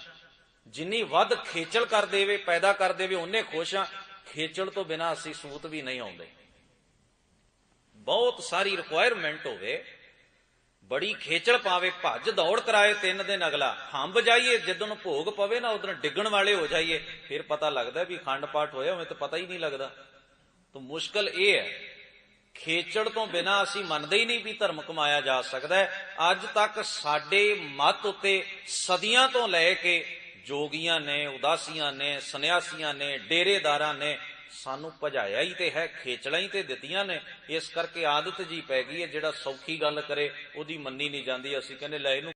ਜਿੰਨੀ ਵੱਧ ਖੇਚਲ ਕਰ ਦੇਵੇ, ਪੈਦਾ ਕਰ ਦੇਵੇ, ਉਹਨੇ ਖੁਸ਼ ਆ। ਖੇਚਲ ਤੋਂ ਬਿਨਾਂ ਅਸੀਂ ਸੂਤ ਵੀ ਨਹੀਂ ਆਉਂਦੇ। ਬਹੁਤ ਸਾਰੀ ਰਿਕੁਆਇਰਮੈਂਟ ਹੋਵੇ, ਬੜੀ ਖੇਚਲ ਪਾਵੇ, ਭੱਜ ਦੌੜ ਕਰਾਏ 3 ਦਿਨ, ਅਗਲਾ ਹੰਬ ਜਾਈਏ, ਜਦੋਂ ਭੋਗ ਪਵੇ ਨਾ ਉਦੋਂ ਡਿੱਗਣ ਵਾਲੇ ਹੋ ਜਾਈਏ, ਫਿਰ ਪਤਾ ਲੱਗਦਾ ਵੀ ਅਖੰਡ ਪਾਠ ਹੋਇਆ, ਉਵੇਂ ਤਾਂ ਪਤਾ ਹੀ ਨਹੀਂ ਲੱਗਦਾ। ਤਾਂ ਮੁਸ਼ਕਲ ਇਹ ਹੈ ਖੇਚੜ ਤੋਂ ਬਿਨਾਂ ਅਸੀਂ ਮੰਨਦੇ ਹੀ ਨਹੀਂ ਵੀ ਧਰਮ ਕਮਾਇਆ ਜਾ ਸਕਦਾ ਹੈ। ਅੱਜ ਤੱਕ ਸਾਡੇ ਮਤ ਉੱਤੇ ਸਦੀਆਂ ਤੋਂ ਲੈ ਕੇ ਜੋਗੀਆਂ ਨੇ, ਉਦਾਸੀਆਂ ਨੇ, ਸੰਨਿਆਸੀਆਂ ਨੇ, ਡੇਰੇਦਾਰਾਂ ਨੇ ਸਾਨੂੰ ਭਜਾਇਆ ਹੀ ਤੇ ਹੈ, ਖੇਚਲਾਂ ਹੀ ਤੇ ਦਿੱਤੀਆਂ ਨੇ। ਇਸ ਕਰਕੇ ਆਦਤ ਜੀ ਪੈ ਗਈ ਹੈ, ਜਿਹੜਾ ਸੌਖੀ ਗੱਲ ਕਰੇ ਉਹਦੀ ਮੰਨੀ ਨਹੀਂ ਜਾਂਦੀ। ਅਸੀਂ ਕਹਿੰਦੇ ਲੈ ਇਹਨੂੰ